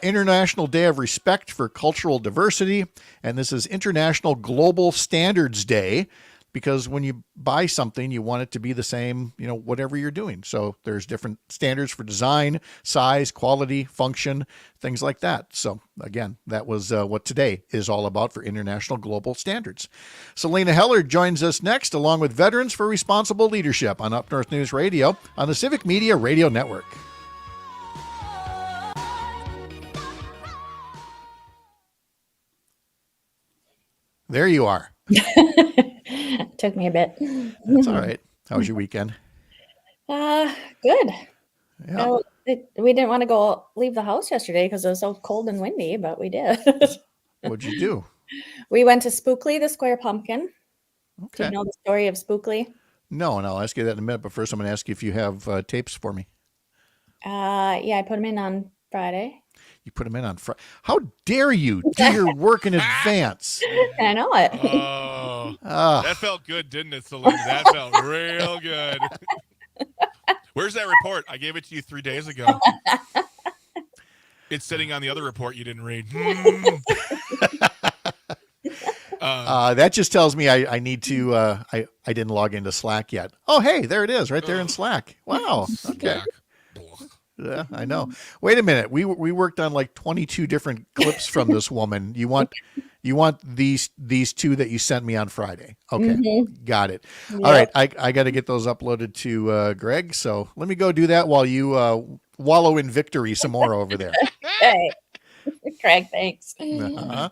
International Day of Respect for Cultural Diversity. And this is International Global Standards Day, because when you buy something, you want it to be the same, whatever you're doing. So there's different standards for design, size, quality, function, things like that. So again, that was what today is all about for International Global Standards. Selena Heller joins us next, along with Veterans for Responsible Leadership on Up North News Radio on the Civic Media Radio Network. There you are. Took me a bit. That's all right. How was your weekend? Good. Yeah. We didn't want to leave the house yesterday because it was so cold and windy, but we did. What'd you do? We went to Spookly, the Square Pumpkin. Okay. Do you know the story of Spookly? No, and I'll ask you that in a minute. But first, I'm going to ask you if you have tapes for me. Yeah, I put them in on Friday. You put them in on Friday. How dare you do your work in advance? I know it. Oh, that felt good, didn't it, Selena? That felt real good. Where's that report? I gave it to you 3 days ago. It's sitting on the other report you didn't read. That just tells me I need to. I didn't log into Slack yet. Oh, hey, there it is, right there in Slack. Wow. Okay. Yeah, I know. Wait a minute. We worked on like 22 different clips from this woman. You want these two that you sent me on Friday? Okay, Mm-hmm. Got it. Yep. All right, I got to get those uploaded to Greg. So let me go do that while you wallow in victory some more over there. Hey, Craig, thanks. Uh-huh.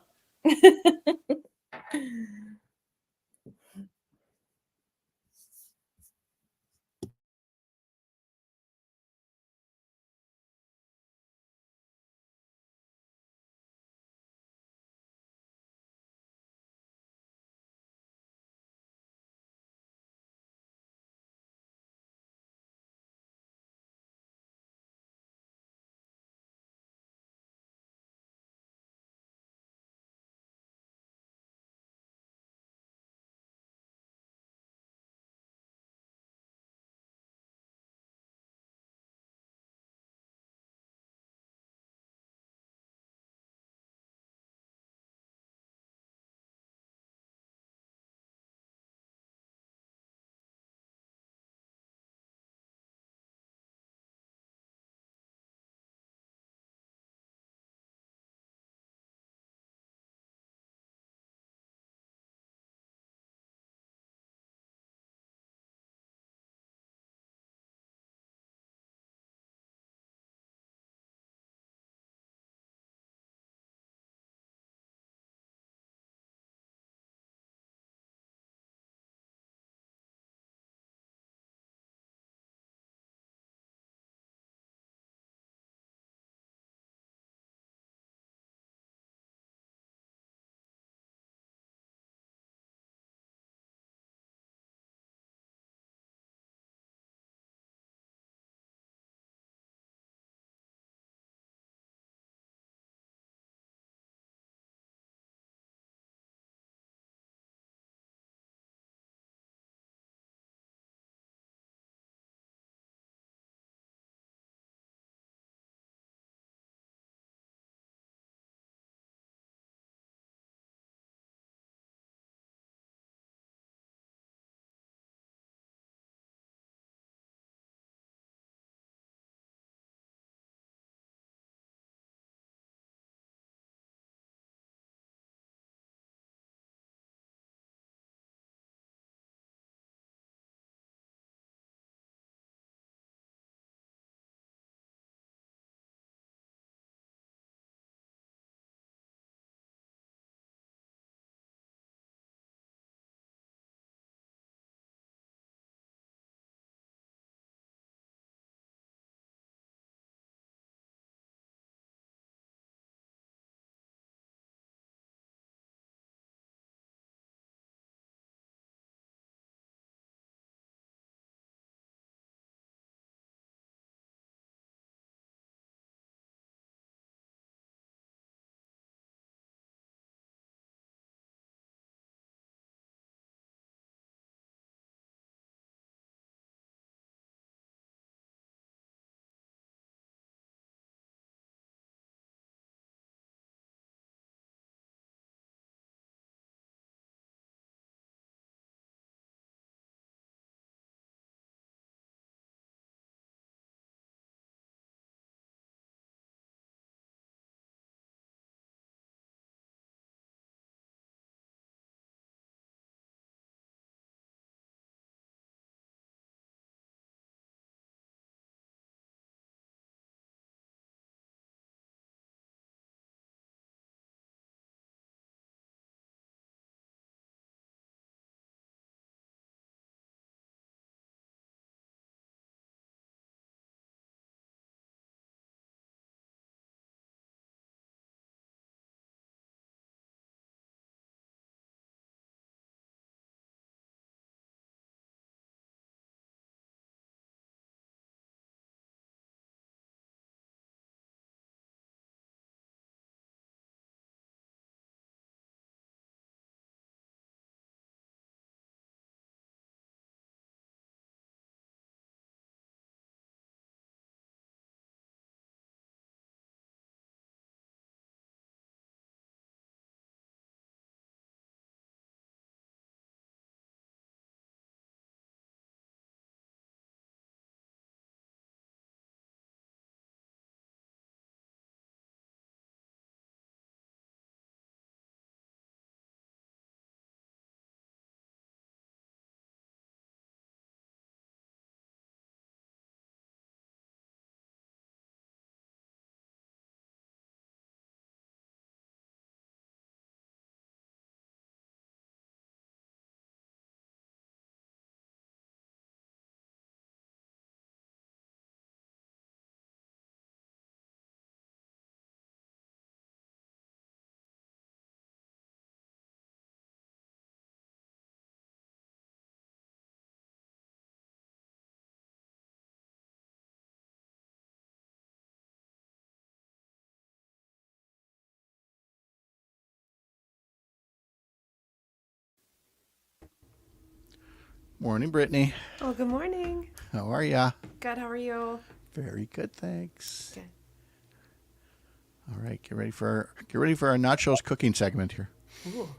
Morning, Brittany. Oh, good morning. How are ya? Good, how are you? Very good, thanks. Good. All right, get ready for our nachos cooking segment here. Ooh.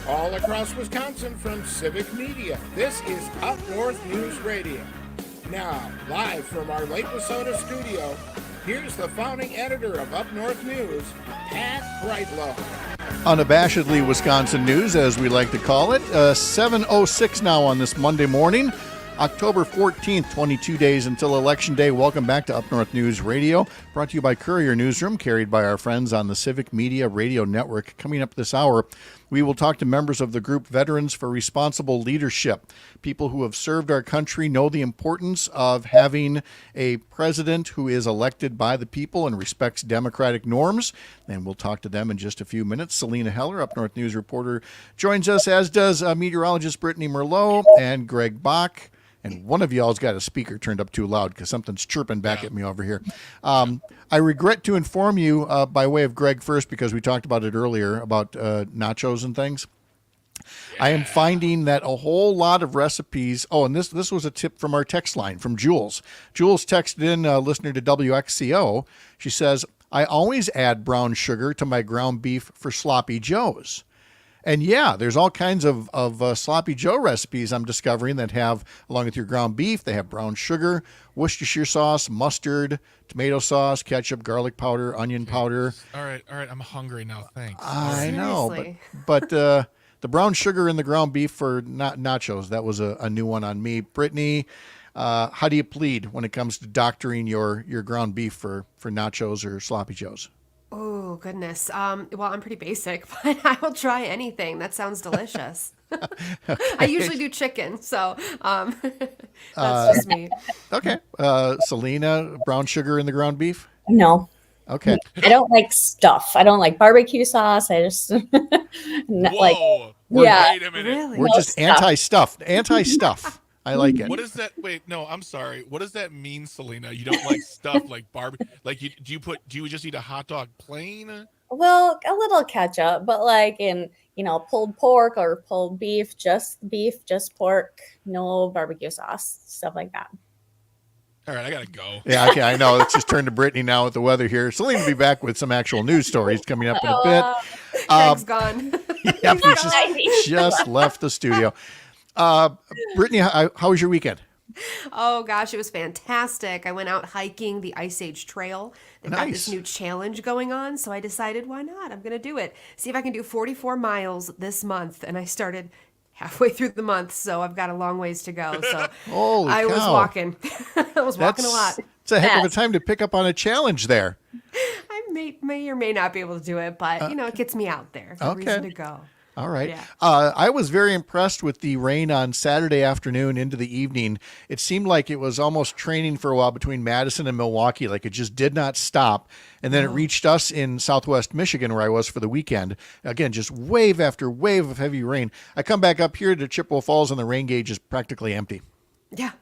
All across Wisconsin from Civic Media, this is Up North News Radio. Now, live from our Lake Wissota studio, here's the founding editor of Up North News, Pat Brightlow. Unabashedly Wisconsin news, as we like to call it. 7:06 now on this Monday morning, October 14th, 22 days until Election Day. Welcome back to Up North News Radio, brought to you by Courier Newsroom, carried by our friends on the Civic Media Radio Network. Coming up this hour, we will talk to members of the group Veterans for Responsible Leadership. People who have served our country know the importance of having a president who is elected by the people and respects democratic norms. And we'll talk to them in just a few minutes. Selena Heller, Up North News reporter, joins us, as does meteorologist Brittany Merlot and Greg Bach. And one of y'all's got a speaker turned up too loud because something's chirping back at me over here. I regret to inform you by way of Greg first, because we talked about it earlier about nachos and things. I am finding that a whole lot of recipes. Oh, and this was a tip from our text line from Jules. Jules texted in, listener to WXCO. She says, I always add brown sugar to my ground beef for sloppy joes. And yeah, there's all kinds of sloppy joe recipes I'm discovering that have, along with your ground beef, they have brown sugar, Worcestershire sauce, mustard, tomato sauce, ketchup, garlic powder, onion powder. All right. I'm hungry now. Thanks. I know, Seriously. but the brown sugar in the ground beef for nachos, that was a new one on me. Brittany, how do you plead when it comes to doctoring your ground beef for nachos or sloppy joes? Oh, goodness. Well, I'm pretty basic, but I will try anything. That sounds delicious. I usually do chicken, so that's just me. Okay. Selena, brown sugar in the ground beef? No, Okay. I don't like stuff. I don't like barbecue sauce. I just like, Whoa. yeah. Wait a minute. Really? We're just stuff. anti-stuff. I like it. What is that? Wait, no, I'm sorry. What does that mean, Selena? You don't like stuff like barbecue? Like, do you just eat a hot dog plain? Well, a little ketchup, but like in, pulled pork or pulled beef, just pork, no barbecue sauce, stuff like that. All right, I gotta go. Yeah, okay, I know. Let's just turn to Brittany now with the weather here. Selena will be back with some actual news stories coming up in a bit. Greg's gone. Yeah, he just left the studio. Brittany, how was your weekend? Oh, gosh, it was fantastic. I went out hiking the Ice Age Trail. They've got this Nice. new challenge going on, so I decided, why not? I'm going to do it. See if I can do 44 miles this month. And I started halfway through the month, so I've got a long ways to go. So Holy I was cow. walking. I was walking a lot. It's a heck of a time to pick up on a challenge there. I may or may not be able to do it, but, it gets me out there. It's a okay. reason to go. All right. Yeah. I was very impressed with the rain on Saturday afternoon into the evening. It seemed like it was almost training for a while between Madison and Milwaukee. Like it just did not stop. And then it reached us in Southwest Michigan, where I was for the weekend. Again, just wave after wave of heavy rain. I come back up here to Chippewa Falls and the rain gauge is practically empty. Yeah,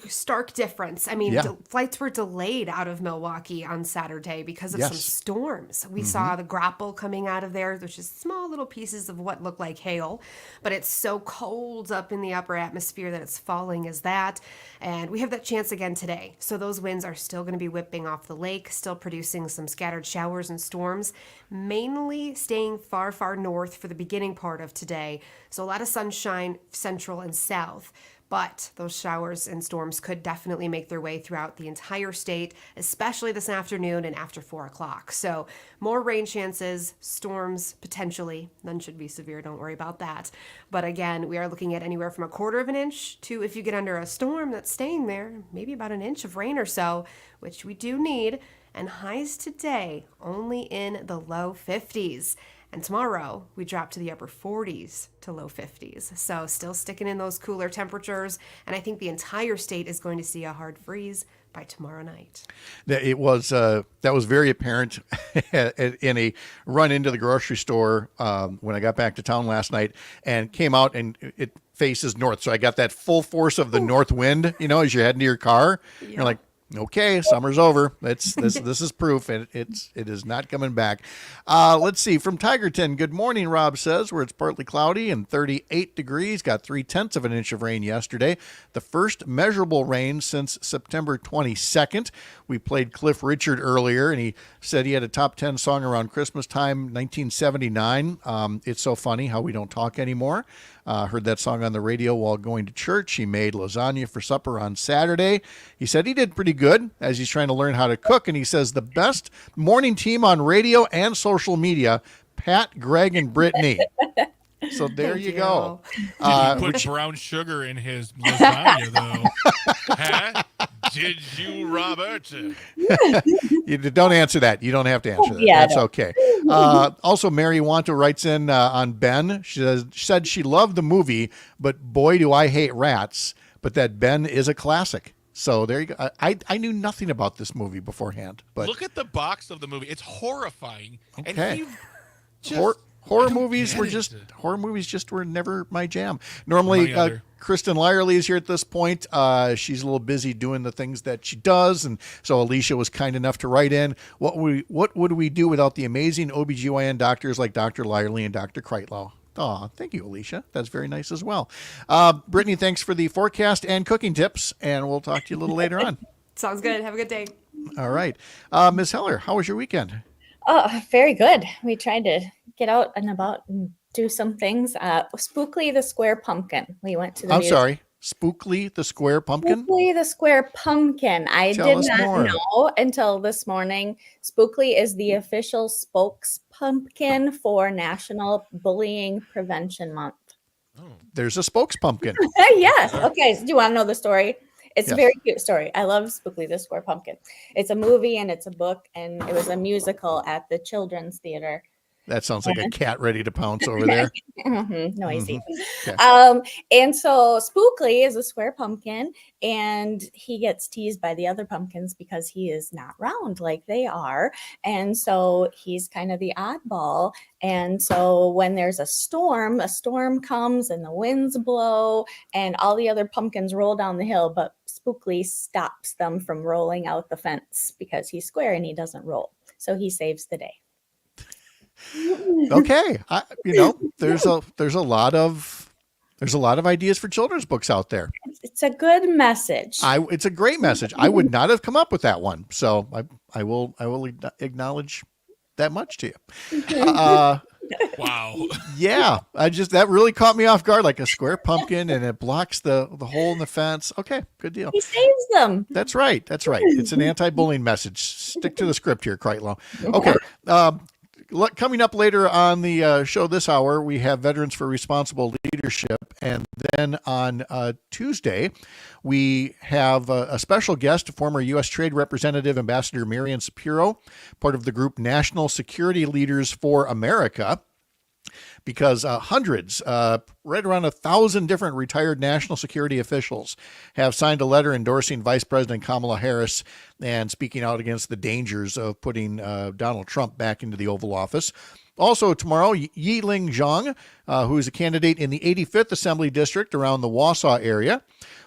stark difference. I mean, Yeah. flights were delayed out of Milwaukee on Saturday because of some Yes. storms. We saw the grapple coming out of there, which is small little pieces of what look like hail, but it's so cold up in the upper atmosphere that it's falling as that. And we have that chance again today. So those winds are still going to be whipping off the lake, still producing some scattered showers and storms, mainly staying far, far north for the beginning part of today. So a lot of sunshine central and south. But those showers and storms could definitely make their way throughout the entire state, especially this afternoon and after 4 o'clock. So more rain chances, storms potentially. None should be severe. Don't worry about that. But again, we are looking at anywhere from 1/4 of an inch to, if you get under a storm that's staying there, maybe about 1 inch of rain or so, which we do need. And highs today only in the low 50s. And tomorrow, we drop to the upper 40s to low 50s. So still sticking in those cooler temperatures. And I think the entire state is going to see a hard freeze by tomorrow night. That was very apparent in a run into the grocery store when I got back to town last night and came out, and it faces north. So I got that full force of the north wind, as you're heading to your car. Yeah. You're like, okay, summer's over. This is proof. It is not coming back. Let's see. From Tigerton, good morning, Rob says, where it's partly cloudy and 38 degrees. Got 0.3 of an inch of rain yesterday. The first measurable rain since September 22nd. We played Cliff Richard earlier, and he said he had a top 10 song around Christmas time, 1979. It's so funny how we don't talk anymore. Heard that song on the radio while going to church. He made lasagna for supper on Saturday. He said he did pretty good as he's trying to learn how to cook. And he says the best morning team on radio and social media, Pat, Greg, and Brittany. So there you go. Did he put brown sugar in his lasagna, though? Huh? Did you, Robert? You don't answer that. You don't have to answer that. Yeah, that's okay. Also, Mary Wanta writes in on Ben. She said she loved the movie, but boy, do I hate rats. But that Ben is a classic. So there you go. I knew nothing about this movie beforehand. But look at the box of the movie. It's horrifying. Okay. And horror movies were never my jam. Normally, Kristen Lyerly is here at this point. She's a little busy doing the things that she does, and so Alicia was kind enough to write in. What would we do without the amazing OBGYN doctors like Dr. Lyerly and Dr. Kreitlow? Oh, thank you, Alicia. That's very nice as well. Brittany, thanks for the forecast and cooking tips, and we'll talk to you a little later on. Sounds good. Have a good day. All right. Ms. Heller, how was your weekend? Oh, very good. We tried to get out and about and do some things. Spookly the Square Pumpkin. We went to the sorry. Spookly the Square Pumpkin? Spookly the Square Pumpkin. I Tell did us not more. know until this morning. Spookly is the official spokes pumpkin for National Bullying Prevention Month. There's a spokes pumpkin. Yes. Okay. So do you want to know the story? It's Yes. a very cute story. I love Spookly the Square Pumpkin. It's a movie and it's a book, and it was a musical at the Children's Theater. That sounds like a cat ready to pounce over there. Noisy. Okay. And so Spookly is a square pumpkin, and he gets teased by the other pumpkins because he is not round like they are. And so he's kind of the oddball. And so when there's a storm comes and the winds blow and all the other pumpkins roll down the hill, but Spookly stops them from rolling out the fence because he's square and he doesn't roll. So he saves the day. Okay. There's a lot of ideas for children's books out there. It's a good message. It's a great message. I would not have come up with that one. So I will acknowledge that much to you. Wow. Yeah. That really caught me off guard, like a square pumpkin and it blocks the hole in the fence. Okay. Good deal. He saves them. That's right. It's an anti-bullying message. Stick to the script here, Kreitlow. Okay. Coming up later on the show this hour, we have Veterans for Responsible Leadership. And then on Tuesday, we have a special guest, former U.S. Trade Representative Ambassador Marian Sapiro, part of the group National Security Leaders for America. Because hundreds, right around 1,000 different retired national security officials have signed a letter endorsing Vice President Kamala Harris and speaking out against the dangers of putting Donald Trump back into the Oval Office. Also tomorrow, Yi-Ling Zhang, who is a candidate in the 85th Assembly District around the Wausau area,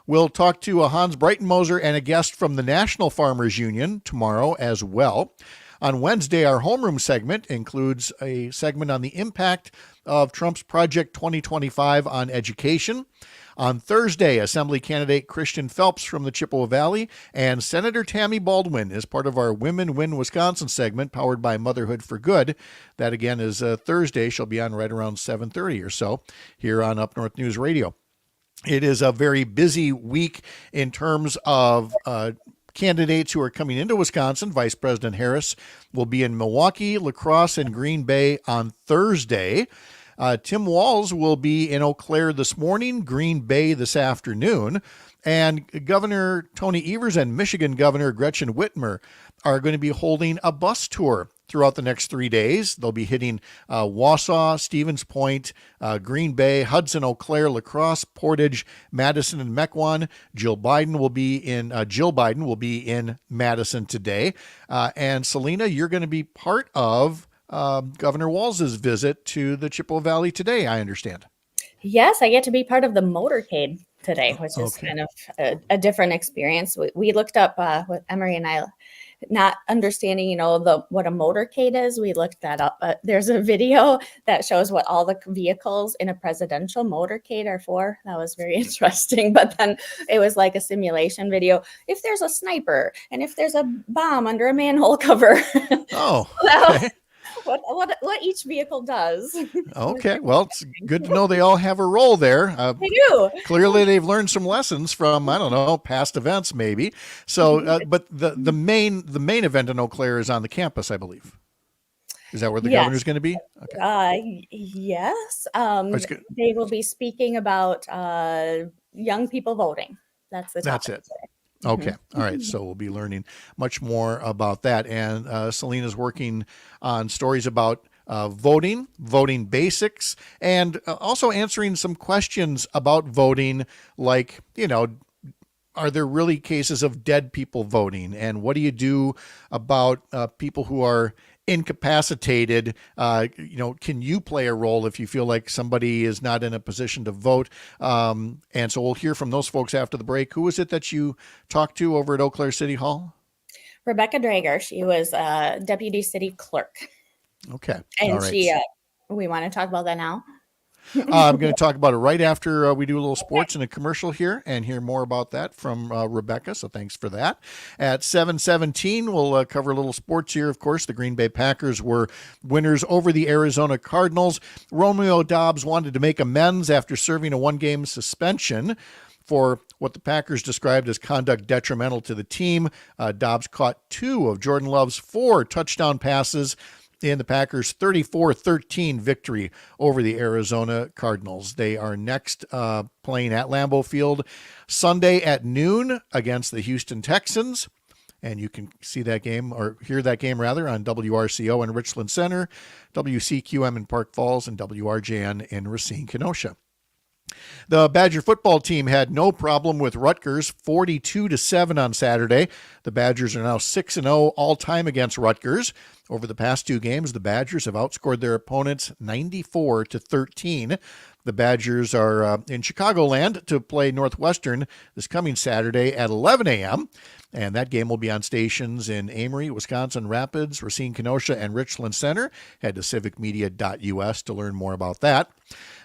will talk to Hans Breitenmoser and a guest from the National Farmers Union tomorrow as well. On Wednesday, our homeroom segment includes a segment on the impact of Trump's Project 2025 on education. On Thursday, Assembly candidate Christian Phelps from the Chippewa Valley and Senator Tammy Baldwin is part of our Women Win Wisconsin segment powered by Motherhood for Good. That, again, is Thursday. She'll be on right around 7:30 or so here on Up North News Radio. It is a very busy week in terms of candidates who are coming into Wisconsin. Vice President Harris will be in Milwaukee, La Crosse, and Green Bay on Thursday. Tim Walz will be in Eau Claire this morning, Green Bay this afternoon, and Governor Tony Evers and Michigan Governor Gretchen Whitmer are going to be holding a bus tour throughout the next 3 days. They'll be hitting Wausau, Stevens Point, Green Bay, Hudson, Eau Claire, La Crosse, Portage, Madison, and Mequon. Jill Biden will be in Madison today. And Selena, you're going to be part of Governor Walz's visit to the Chippewa Valley today, I understand. Yes, I get to be part of the motorcade today, which is Okay. kind of a different experience. We looked up with Emery and I, not understanding, what a motorcade is. We looked that up. But there's a video that shows what all the vehicles in a presidential motorcade are for. That was very interesting. But then it was like a simulation video. If there's a sniper and if there's a bomb under a manhole cover. Oh, okay. What each vehicle does. Okay, well, it's good to know they all have a role there. They do. Clearly, they've learned some lessons from, I don't know, past events maybe. So, but the main event in Eau Claire is on the campus, I believe. Is that where the governor's going to be? Okay. Yes. They will be speaking about young people voting. That's the topic. That's it. Okay. All right. So we'll be learning much more about that. And Selena's working on stories about voting basics, and also answering some questions about voting, like, are there really cases of dead people voting? And what do you do about people who are incapacitated? Can you play a role if you feel like somebody is not in a position to vote? And so we'll hear from those folks after the break. Who was it that you talked to over at Eau Claire City Hall? Rebecca Drager. She was deputy city clerk. Okay. And all right. We want to talk about that now. I'm going to talk about it right after we do a little sports and a commercial here, and hear more about that from Rebecca. So thanks for that. At 7:17, we'll cover a little sports here. Of course, the Green Bay Packers were winners over the Arizona Cardinals. Romeo Doubs wanted to make amends after serving a 1-game suspension for what the Packers described as conduct detrimental to the team. Doubs caught 2 of Jordan Love's 4 touchdown passes in the Packers' 34-13 victory over the Arizona Cardinals. They are next playing at Lambeau Field Sunday at noon against the Houston Texans. And you can see that game, or hear that game rather, on WRCO in Richland Center, WCQM in Park Falls, and WRJN in Racine, Kenosha. The Badger football team had no problem with Rutgers, 42-7 on Saturday. The Badgers are now 6-0 all-time against Rutgers. Over the past 2 games, the Badgers have outscored their opponents 94-13. The Badgers are in Chicagoland to play Northwestern this coming Saturday at 11 a.m., and that game will be on stations in Amory, Wisconsin Rapids, Racine, Kenosha, and Richland Center. Head to civicmedia.us to learn more about that.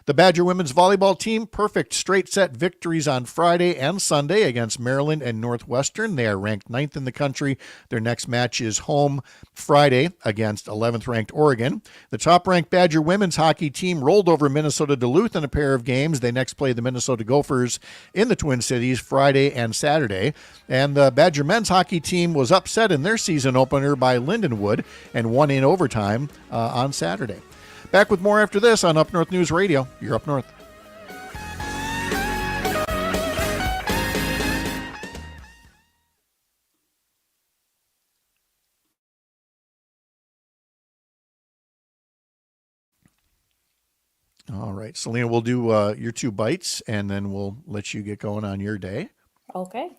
The Badger women's volleyball team, perfect straight set victories on Friday and Sunday against Maryland and Northwestern. They are ranked 9th in the country. Their next match is home Friday against 11th ranked Oregon. The top ranked Badger women's hockey team rolled over Minnesota Duluth in a pair of games. They next play the Minnesota Gophers in the Twin Cities Friday and Saturday. And the Badger men's hockey team was upset in their season opener by Lindenwood and won in overtime on Saturday. Back with more after this on Up North News Radio. You're Up North. All right, Selena, we'll do your 2 bites, and then we'll let you get going on your day. Okay.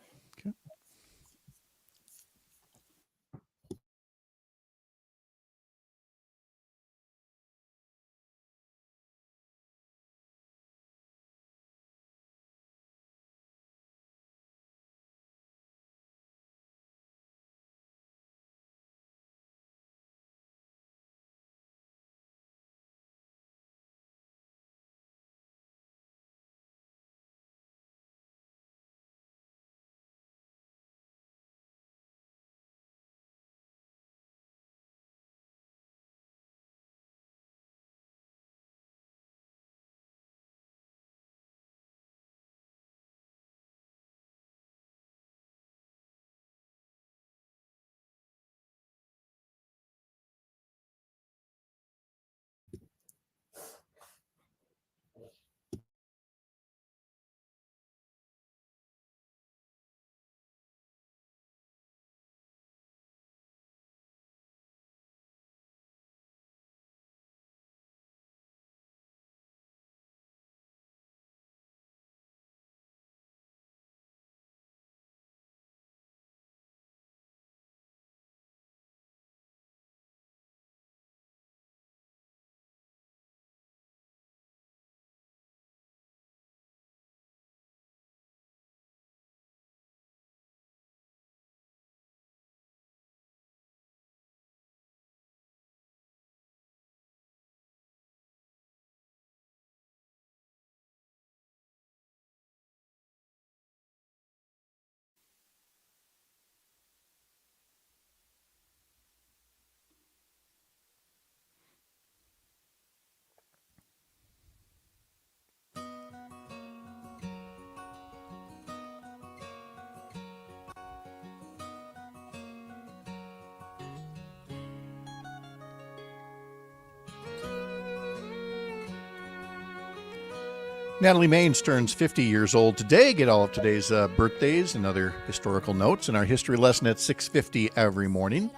Natalie Maines turns 50 years old today. Get all of today's birthdays and other historical notes in our history lesson at 6:50 every morning.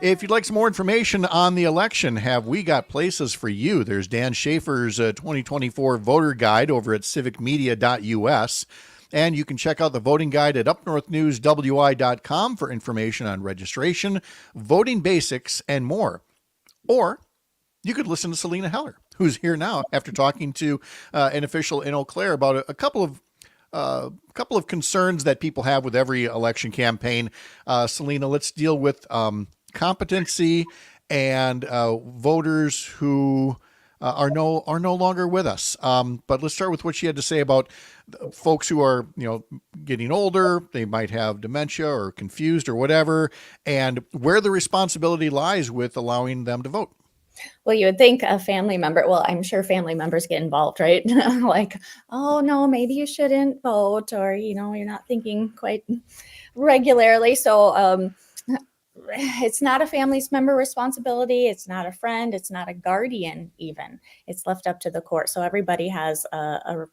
If you'd like some more information on the election, have we got places for you? There's Dan Schaefer's 2024 voter guide over at civicmedia.us. And you can check out the voting guide at UpNorthNewsWI.com for information on registration, voting basics, and more. Or you could listen to Selena Heller, who's here now after talking to an official in Eau Claire about a couple of concerns that people have with every election campaign. Selena, let's deal with competency and voters who are no longer with us. But let's start with what she had to say about folks who are, getting older. They might have dementia or confused or whatever, and where the responsibility lies with allowing them to vote. Well, you would think a family member, well, I'm sure family members get involved, right? Like, oh no, maybe you shouldn't vote, or, you're not thinking quite regularly. So, it's not a family member responsibility. It's not a friend. It's not a guardian even. It's left up to the court. So everybody has the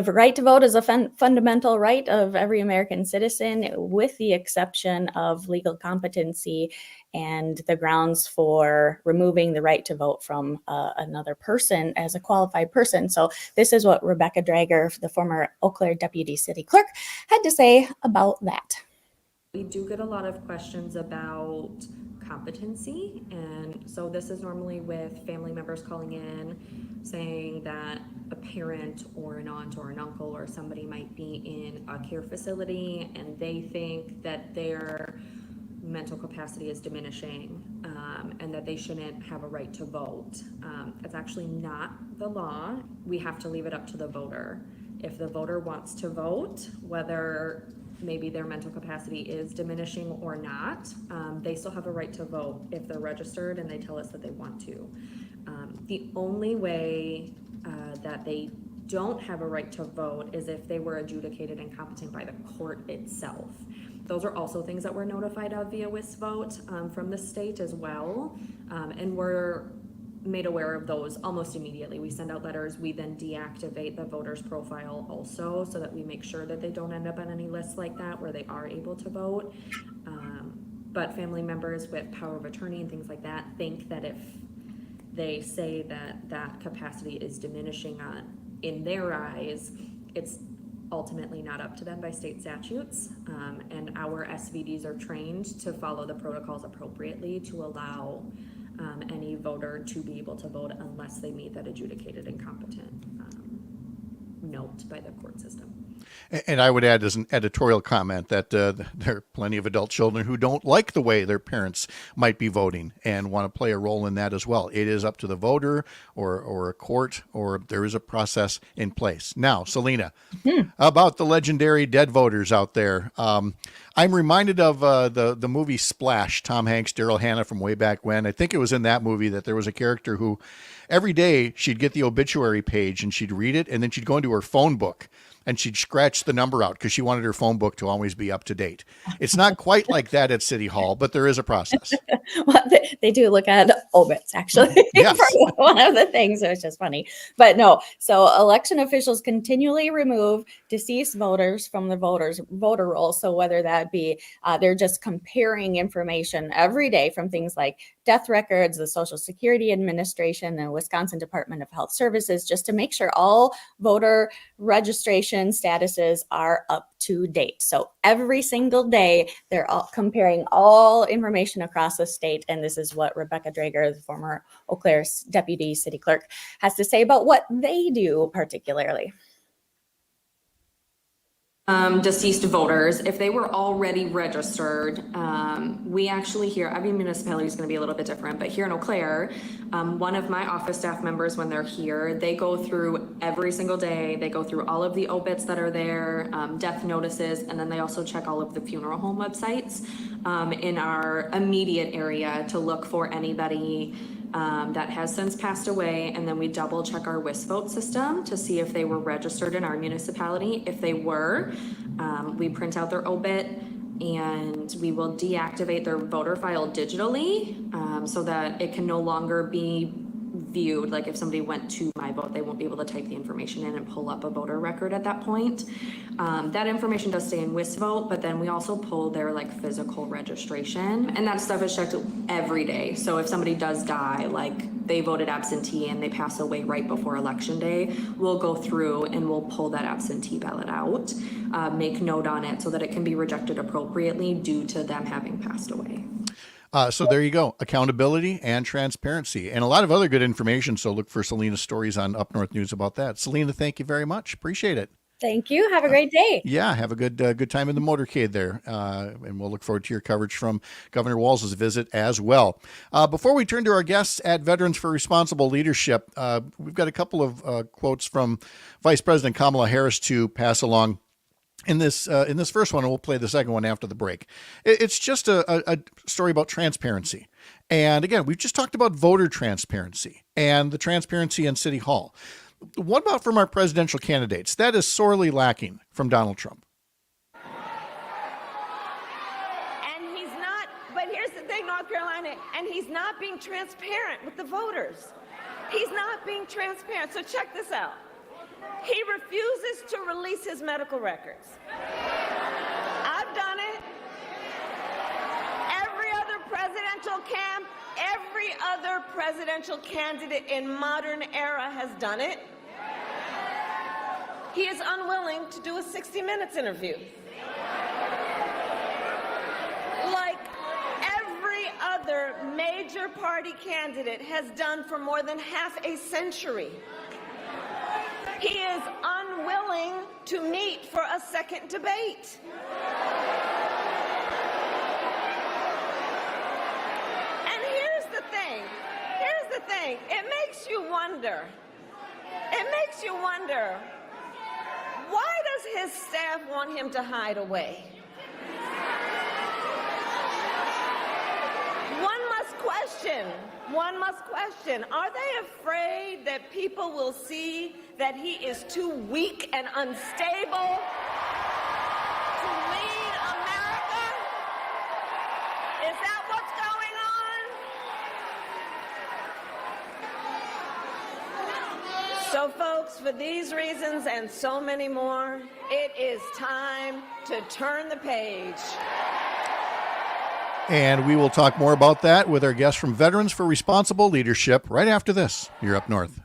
right to vote is a fundamental right of every American citizen, with the exception of legal competency and the grounds for removing the right to vote from another person as a qualified person. So this is what Rebecca Drager, the former Eau Claire Deputy City Clerk, had to say about that. We do get a lot of questions about competency, and so this is normally with family members calling in saying that a parent or an aunt or an uncle or somebody might be in a care facility and they think that their mental capacity is diminishing, and that they shouldn't have a right to vote. It's actually not the law. We have to leave it up to the voter. If the voter wants to vote, whether maybe their mental capacity is diminishing or not, they still have a right to vote if they're registered and they tell us that they want to. The only way that they don't have a right to vote is if they were adjudicated incompetent by the court itself. Those are also things that we're notified of via WisVote from the state as well, and we're made aware of those almost immediately. We send out letters, we then deactivate the voter's profile also, so that we make sure that they don't end up on any lists like that where they are able to vote. But family members with power of attorney and things like that think that if they say that that capacity is diminishing in their eyes, it's ultimately not up to them by state statutes, and our SVDs are trained to follow the protocols appropriately to allow any voter to be able to vote unless they meet that adjudicated incompetent note by the court system. And I would add as an editorial comment that there are plenty of adult children who don't like the way their parents might be voting and want to play a role in that as well. It is up to the voter or a court, or there is a process in place. Now, Selena, about the legendary dead voters out there. I'm reminded of the movie Splash, Tom Hanks, Daryl Hannah from way back when. I think it was in that movie that there was a character who every day she'd get the obituary page and she'd read it, and then she'd go into her phone book and she'd scratch the number out because she wanted her phone book to always be up to date. It's not quite like that at City Hall, but there is a process. Well, they do look at obits, actually. Yes. For one of the things, so it's just funny. But no, so election officials continually remove deceased voters from the voter roll. So whether that be, they're just comparing information every day from things like death records, the Social Security Administration, and Wisconsin Department of Health Services, just to make sure all voter registration statuses are up to date. So every single day, they're all comparing all information across the state. And this is what Rebecca Drager, the former Eau Claire Deputy City Clerk, has to say about what they do particularly. Deceased voters, if they were already registered, we actually here, every municipality is going to be a little bit different, but here in Eau Claire, one of my office staff members, when they're here, they go through every single day, they go through all of the obits that are there, death notices, and then they also check all of the funeral home websites in our immediate area to look for anybody that has since passed away, and then we double check our WisVote system to see if they were registered in our municipality. If they were, we print out their obit and we will deactivate their voter file digitally so that it can no longer be viewed. Like if somebody went to My Vote, they won't be able to type the information in and pull up a voter record at that point. That information does stay in WisVote, but then we also pull their like physical registration, and that stuff is checked every day. So if somebody does die, like they voted absentee and they pass away right before election day, we'll go through and we'll pull that absentee ballot out, make note on it so that it can be rejected appropriately due to them having passed away. So there you go. Accountability and transparency and a lot of other good information. So look for Selena's stories on Up North News about that. Selena, thank you very much. Appreciate it. Thank you. Have a great day. Yeah, have a good time in the motorcade there. And we'll look forward to your coverage from Governor Walz's visit as well. Before we turn to our guests at Veterans for Responsible Leadership, we've got a couple of quotes from Vice President Kamala Harris to pass along. In this first one, and we'll play the second one after the break. It's just a story about transparency. And again, we've just talked about voter transparency and the transparency in City Hall. What about from our presidential candidates? That is sorely lacking from Donald Trump. And he's not, but here's the thing, North Carolina, and he's not being transparent with the voters. He's not being transparent. So check this out. He refuses to release his medical records. I've done it. Every other presidential candidate in modern era has done it. He is unwilling to do a 60 Minutes interview. Like every other major party candidate has done for more than half a century. He is unwilling to meet for a second debate. And here's the thing, it makes you wonder, why does his staff want him to hide away? One must question, are they afraid that people will see that he is too weak and unstable to lead America? Is that what's going on? So folks, for these reasons and so many more, it is time to turn the page. And we will talk more about that with our guests from Veterans for Responsible Leadership right after this. You're Up North.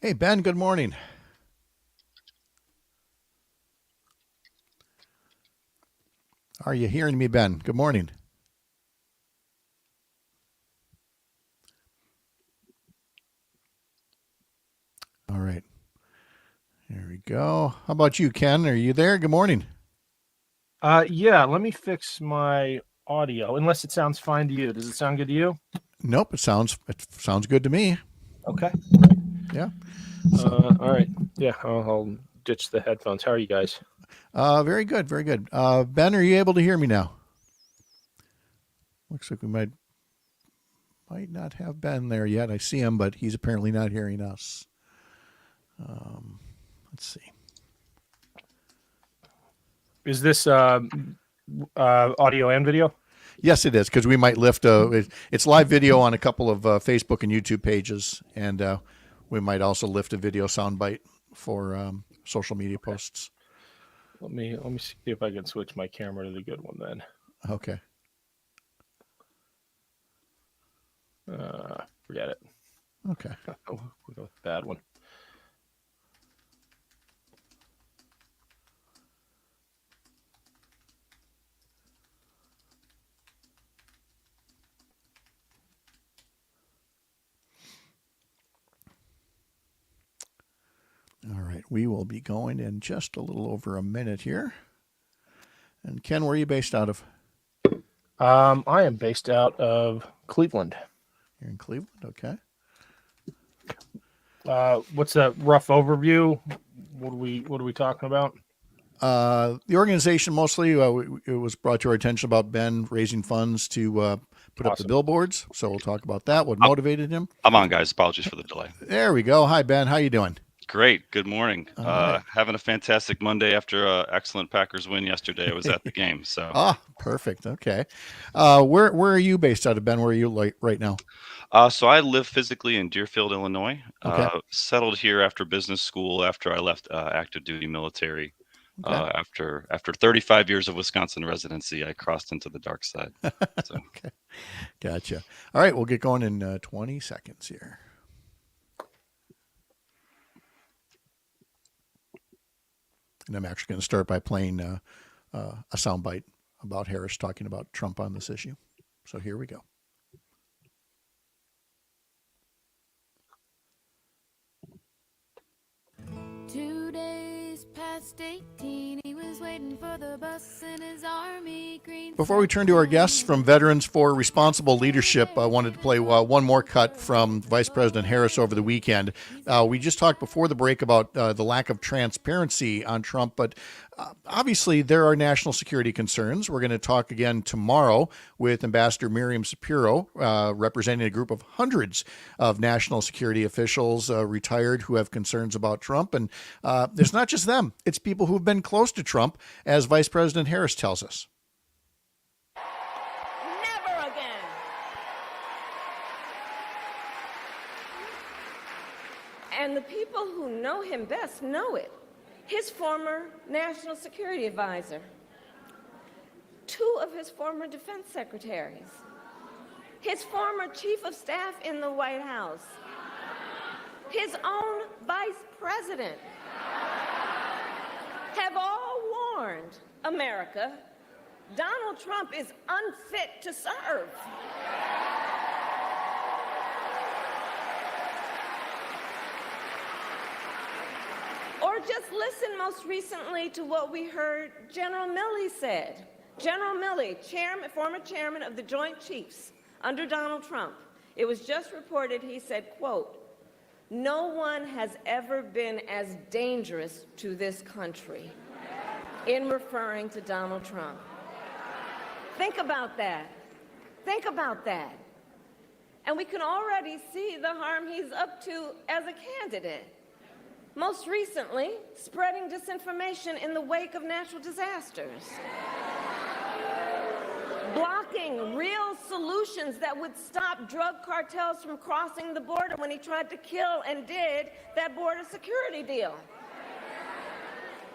Hey, Ben, good morning. Are you hearing me, Ben? Good morning. All right. There we go. How about you, Ken? Are you there? Good morning. Yeah, let me fix my audio, unless it sounds fine to you. Does it sound good to you? Nope, it sounds good to me. Okay. Yeah. All right. Yeah, I'll ditch the headphones. How are you guys? Very good, very good. Ben, are you able to hear me now? Looks like we might not have Ben there yet. I see him, but he's apparently not hearing us. Let's see. Is this audio and video? Yes, it is, because we might lift it's live video on a couple of Facebook and YouTube pages, and we might also lift a video soundbite for social media posts. Let me see if I can switch my camera to the good one then. Okay. Forget it. Okay. We'll go with the bad one. All right. We will be going in just a little over a minute here. And Ken, where are you based out of? I am based out of Cleveland. You're in Cleveland, okay. What's a rough overview? What are we talking about? The organization mostly, it was brought to our attention about Ben raising funds to put up the billboards. So we'll talk about that. What motivated him? I'm on, guys. Apologies for the delay. There we go. Hi, Ben. How you doing? Great. Good morning. Right. Having a fantastic Monday after an excellent Packers win yesterday. I was at the game. So. Perfect. Okay. Where are you based out of, Ben? Where are you right now? So I live physically in Deerfield, Illinois. Okay. Settled here after business school, after I left active duty military. Okay. After 35 years of Wisconsin residency, I crossed into the dark side. So. Okay. Gotcha. All right. We'll get going in 20 seconds here. And I'm actually going to start by playing a soundbite about Harris talking about Trump on this issue. So here we go. 2 days past 18, he was waiting for the bus in his army green. Before we turn to our guests from Veterans for Responsible Leadership, I wanted to play one more cut from Vice President Harris over the weekend. We just talked before the break about the lack of transparency on Trump, but obviously there are national security concerns. We're going to talk again tomorrow with Ambassador Miriam Shapiro, representing a group of hundreds of national security officials, retired, who have concerns about Trump. And there's not just them. It's people who've been close to Trump, as Vice President Harris tells us. Never again. And the people who know him best know it. His former national security advisor, 2 of his former defense secretaries, his former chief of staff in the White House, his own vice president, have all warned America Donald Trump is unfit to serve. Or just listen most recently to what we heard General Milley said. General Milley, former chairman of the Joint Chiefs under Donald Trump. It was just reported, he said, quote, "No one has ever been as dangerous to this country," in referring to Donald Trump. Think about that. Think about that. And we can already see the harm he's up to as a candidate. Most recently, spreading disinformation in the wake of natural disasters. Blocking real solutions that would stop drug cartels from crossing the border when he tried to kill and did that border security deal.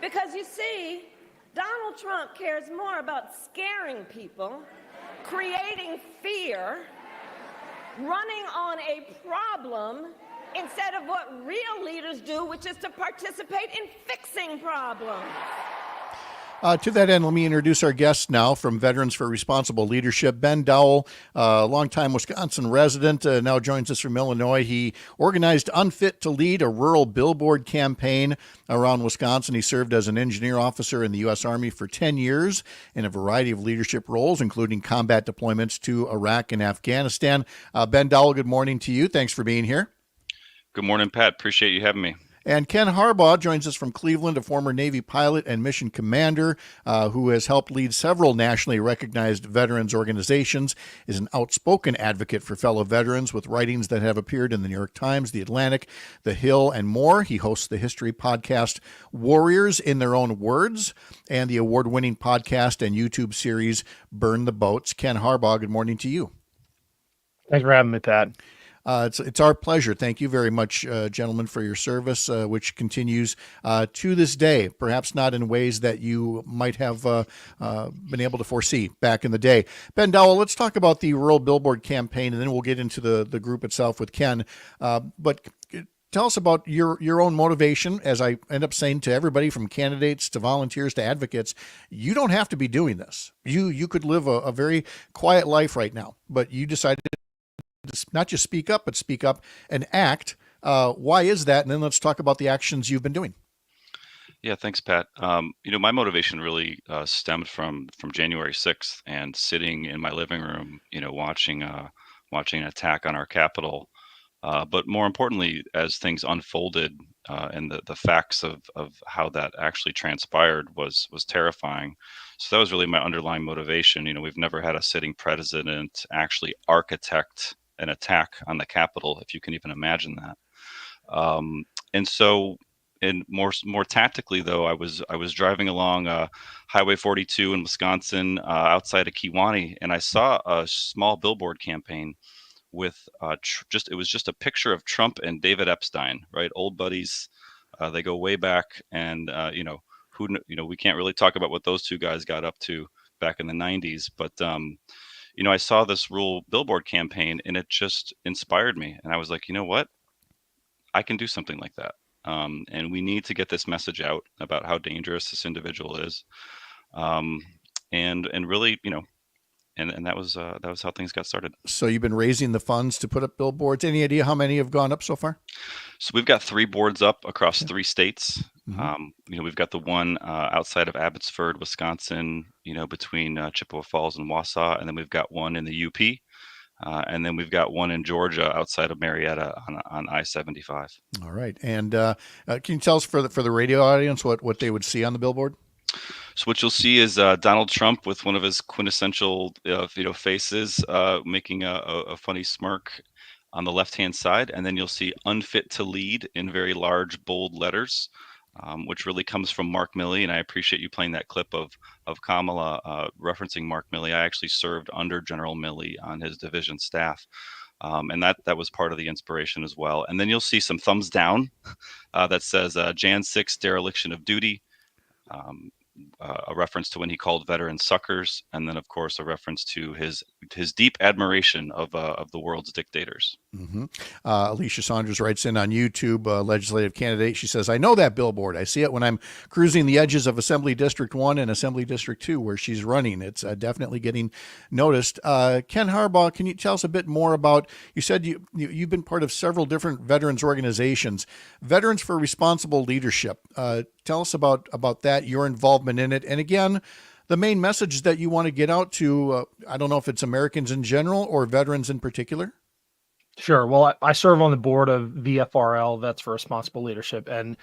Because you see, Donald Trump cares more about scaring people, creating fear, running on a problem, instead of what real leaders do, which is to participate in fixing problems. To that end, let me introduce our guest now from Veterans for Responsible Leadership. Ben Dowell, longtime Wisconsin resident, now joins us from Illinois. He organized Unfit to Lead, a rural billboard campaign around Wisconsin. He served as an engineer officer in the U.S. Army for 10 years in a variety of leadership roles, including combat deployments to Iraq and Afghanistan. Ben Dowell, good morning to you. Thanks for being here. Good morning, Pat. Appreciate you having me. And Ken Harbaugh joins us from Cleveland, a former Navy pilot and mission commander who has helped lead several nationally recognized veterans organizations, is an outspoken advocate for fellow veterans with writings that have appeared in the New York Times, The Atlantic, The Hill, and more. He hosts the history podcast Warriors in Their Own Words and the award-winning podcast and YouTube series Burn the Boats. Ken Harbaugh, good morning to you. Thanks for having me, Pat. It's our pleasure. Thank you very much, gentlemen, for your service, which continues to this day, perhaps not in ways that you might have been able to foresee back in the day. Ben Dowell, let's talk about the rural billboard campaign, and then we'll get into the group itself with Ken. But tell us about your own motivation. As I end up saying to everybody, from candidates to volunteers to advocates, you don't have to be doing this. You could live a very quiet life right now, but you decided not just speak up, but speak up and act. Why is that? And then let's talk about the actions you've been doing. Yeah, thanks, Pat. My motivation really stemmed from January 6th and sitting in my living room, watching an attack on our Capitol. But more importantly, as things unfolded and the facts of how that actually transpired was terrifying. So that was really my underlying motivation. We've never had a sitting president actually architect an attack on the Capitol, if you can even imagine that. And so, and more tactically though, I was driving along Highway 42 in Wisconsin, outside of Kewanee, and I saw a small billboard campaign with it was just a picture of Trump and David Epstein, right? Old buddies. They go way back, and we can't really talk about what those two guys got up to back in the 90s, but I saw this rural billboard campaign and it just inspired me. And I was like, you know what? I can do something like that. And we need to get this message out about how dangerous this individual is. And really, and that was how things got started. So you've been raising the funds to put up billboards. Any idea how many have gone up so far? So we've got 3 boards up across 3 states. Mm-hmm. We've got the one outside of Abbotsford, Wisconsin, between Chippewa Falls and Wausau, and then we've got one in the UP, and then we've got one in Georgia outside of Marietta on I-75. All right, and can you tell us for the radio audience what they would see on the billboard? So what you'll see is Donald Trump with one of his quintessential faces, making a funny smirk on the left-hand side, and then you'll see "Unfit to Lead" in very large, bold letters, which really comes from Mark Milley. And I appreciate you playing that clip of Kamala referencing Mark Milley. I actually served under General Milley on his division staff. And that was part of the inspiration as well. And then you'll see some thumbs down that says Jan 6 dereliction of duty. A reference to when he called veterans suckers, and then of course a reference to his deep admiration of the world's dictators. Mm-hmm. Alicia Saunders writes in on YouTube, legislative candidate. She says, "I know that billboard. I see it when I'm cruising the edges of Assembly District 1 and Assembly District 2 where she's running. It's definitely getting noticed." Ken Harbaugh, can you tell us a bit more about, you said you've been part of several different veterans organizations, Veterans for Responsible Leadership. Tell us about that, your involvement in it. And again, the main message that you want to get out to, I don't know if it's Americans in general or veterans in particular. Sure. Well, I serve on the board of VFRL, Vets for Responsible Leadership, and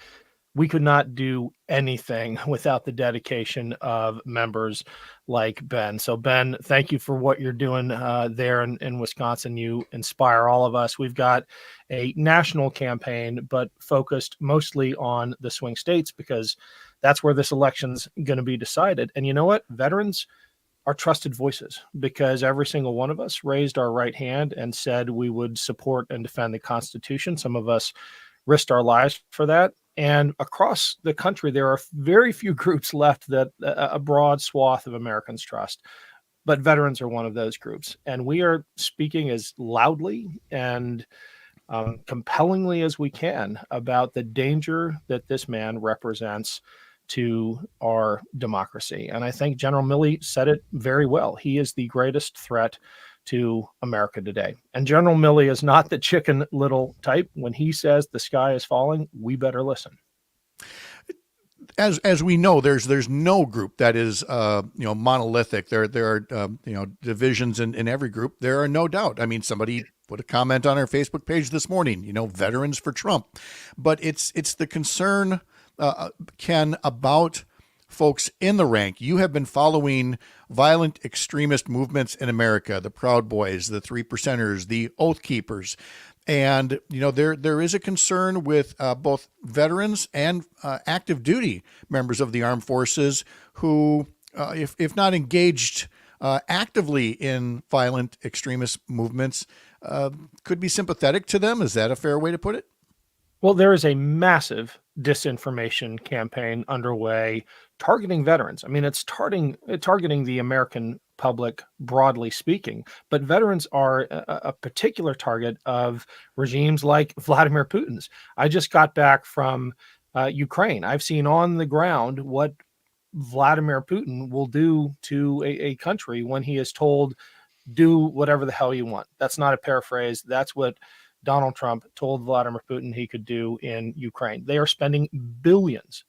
we could not do anything without the dedication of members like Ben. So Ben, thank you for what you're doing there in Wisconsin. You inspire all of us. We've got a national campaign, but focused mostly on the swing states because that's where this election's going to be decided. And you know what? Veterans are trusted voices because every single one of us raised our right hand and said we would support and defend the Constitution. Some of us risked our lives for that. And across the country, there are very few groups left that a broad swath of Americans trust. But veterans are one of those groups. And we are speaking as loudly and compellingly as we can about the danger that this man represents to our democracy. And I think General Milley said it very well. He is the greatest threat to America today. And General Milley is not the Chicken Little type. When he says the sky is falling, we better listen. As we know, there's no group that is monolithic. There are divisions in every group. There are no doubt. I mean, somebody put a comment on our Facebook page this morning. Veterans for Trump, but it's the concern, Ken, about folks in the rank. You have been following violent extremist movements in America: the Proud Boys, the Three Percenters, the Oath Keepers. And, there is a concern with both veterans and active duty members of the armed forces who, if not engaged actively in violent extremist movements, could be sympathetic to them. Is that a fair way to put it? Well, there is a massive disinformation campaign underway targeting veterans. I mean, it's targeting the American public, broadly speaking, but veterans are a particular target of regimes like Vladimir Putin's. I just got back from Ukraine. I've seen on the ground what Vladimir Putin will do to a country when he is told, do whatever the hell you want. That's not a paraphrase. That's what Donald Trump told Vladimir Putin he could do in Ukraine. They are spending billions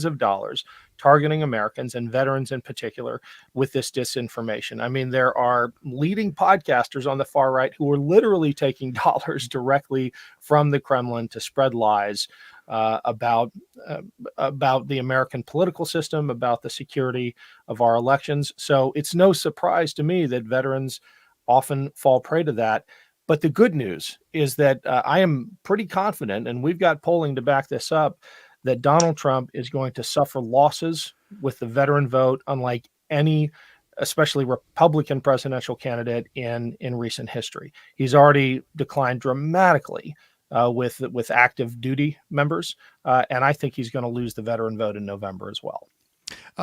of dollars targeting Americans and veterans in particular with this disinformation. I mean, there are leading podcasters on the far right who are literally taking dollars directly from the Kremlin to spread lies about the American political system, about the security of our elections. So it's no surprise to me that veterans often fall prey to that. But the good news is that I am pretty confident, and we've got polling to back this up, that Donald Trump is going to suffer losses with the veteran vote, unlike any, especially Republican presidential candidate in recent history. He's already declined dramatically with active duty members, and I think he's going to lose the veteran vote in November as well.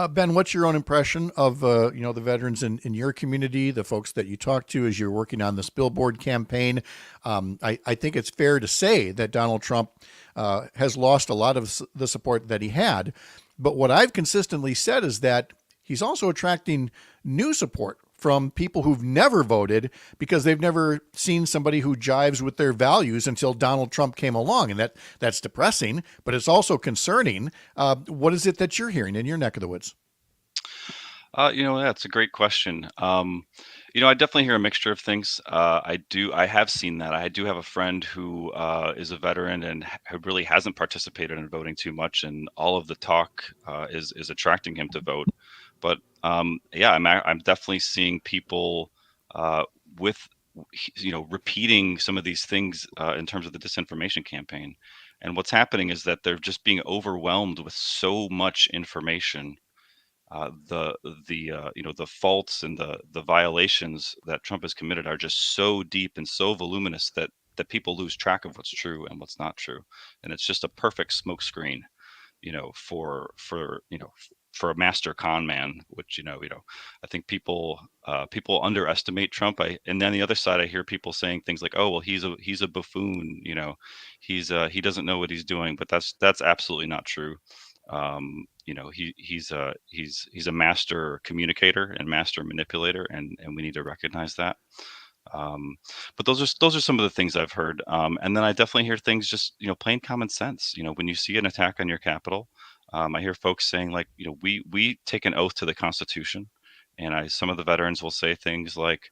Ben, what's your own impression of the veterans in your community, the folks that you talk to as you're working on this billboard campaign? I think it's fair to say that Donald Trump has lost a lot of the support that he had. But what I've consistently said is that he's also attracting new support from people who've never voted because they've never seen somebody who jives with their values until Donald Trump came along. And that's depressing, but it's also concerning. What is it that you're hearing in your neck of the woods? That's a great question. I definitely hear a mixture of things. I have seen that. I do have a friend who is a veteran and who really hasn't participated in voting too much, and all of the talk is attracting him to vote. But I'm definitely seeing people with repeating some of these things in terms of the disinformation campaign. And what's happening is that they're just being overwhelmed with so much information. The faults and the violations that Trump has committed are just so deep and so voluminous that people lose track of what's true and what's not true. And it's just a perfect smokescreen, for a master con man, which I think people underestimate Trump. And then the other side, I hear people saying things like, "Oh, well, he's a buffoon," he doesn't know what he's doing. But that's absolutely not true. He's a master communicator and master manipulator, and we need to recognize that. But those are some of the things I've heard. And then I definitely hear things just, plain common sense. When you see an attack on your Capitol, I hear folks saying like, we take an oath to the Constitution, and some of the veterans will say things like,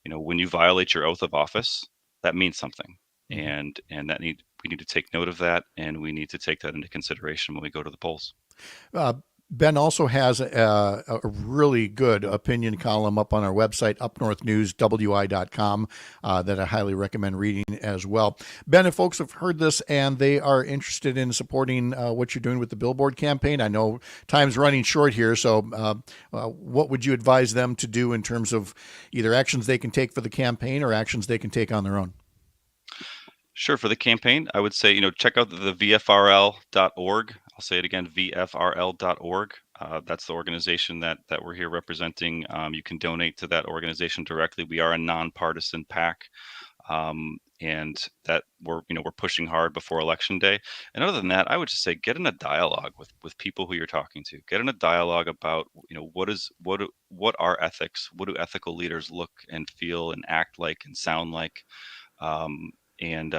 when you violate your oath of office, that means something, and we need to take note of that, and we need to take that into consideration when we go to the polls. Ben also has a really good opinion column up on our website, UpNorthNews.wi.com, that I highly recommend reading as well. Ben, if folks have heard this and they are interested in supporting what you're doing with the billboard campaign, I know time's running short here, so what would you advise them to do in terms of either actions they can take for the campaign or actions they can take on their own? Sure. For the campaign, I would say, check out the VFRL.org. I'll say it again, VFRL.org. That's the organization that we're here representing. You can donate to that organization directly. We are a nonpartisan PAC. and that we're pushing hard before Election Day. And other than that, I would just say get in a dialogue with people who you're talking to. Get in a dialogue about what are ethics, what do ethical leaders look and feel and act like and sound like, um, and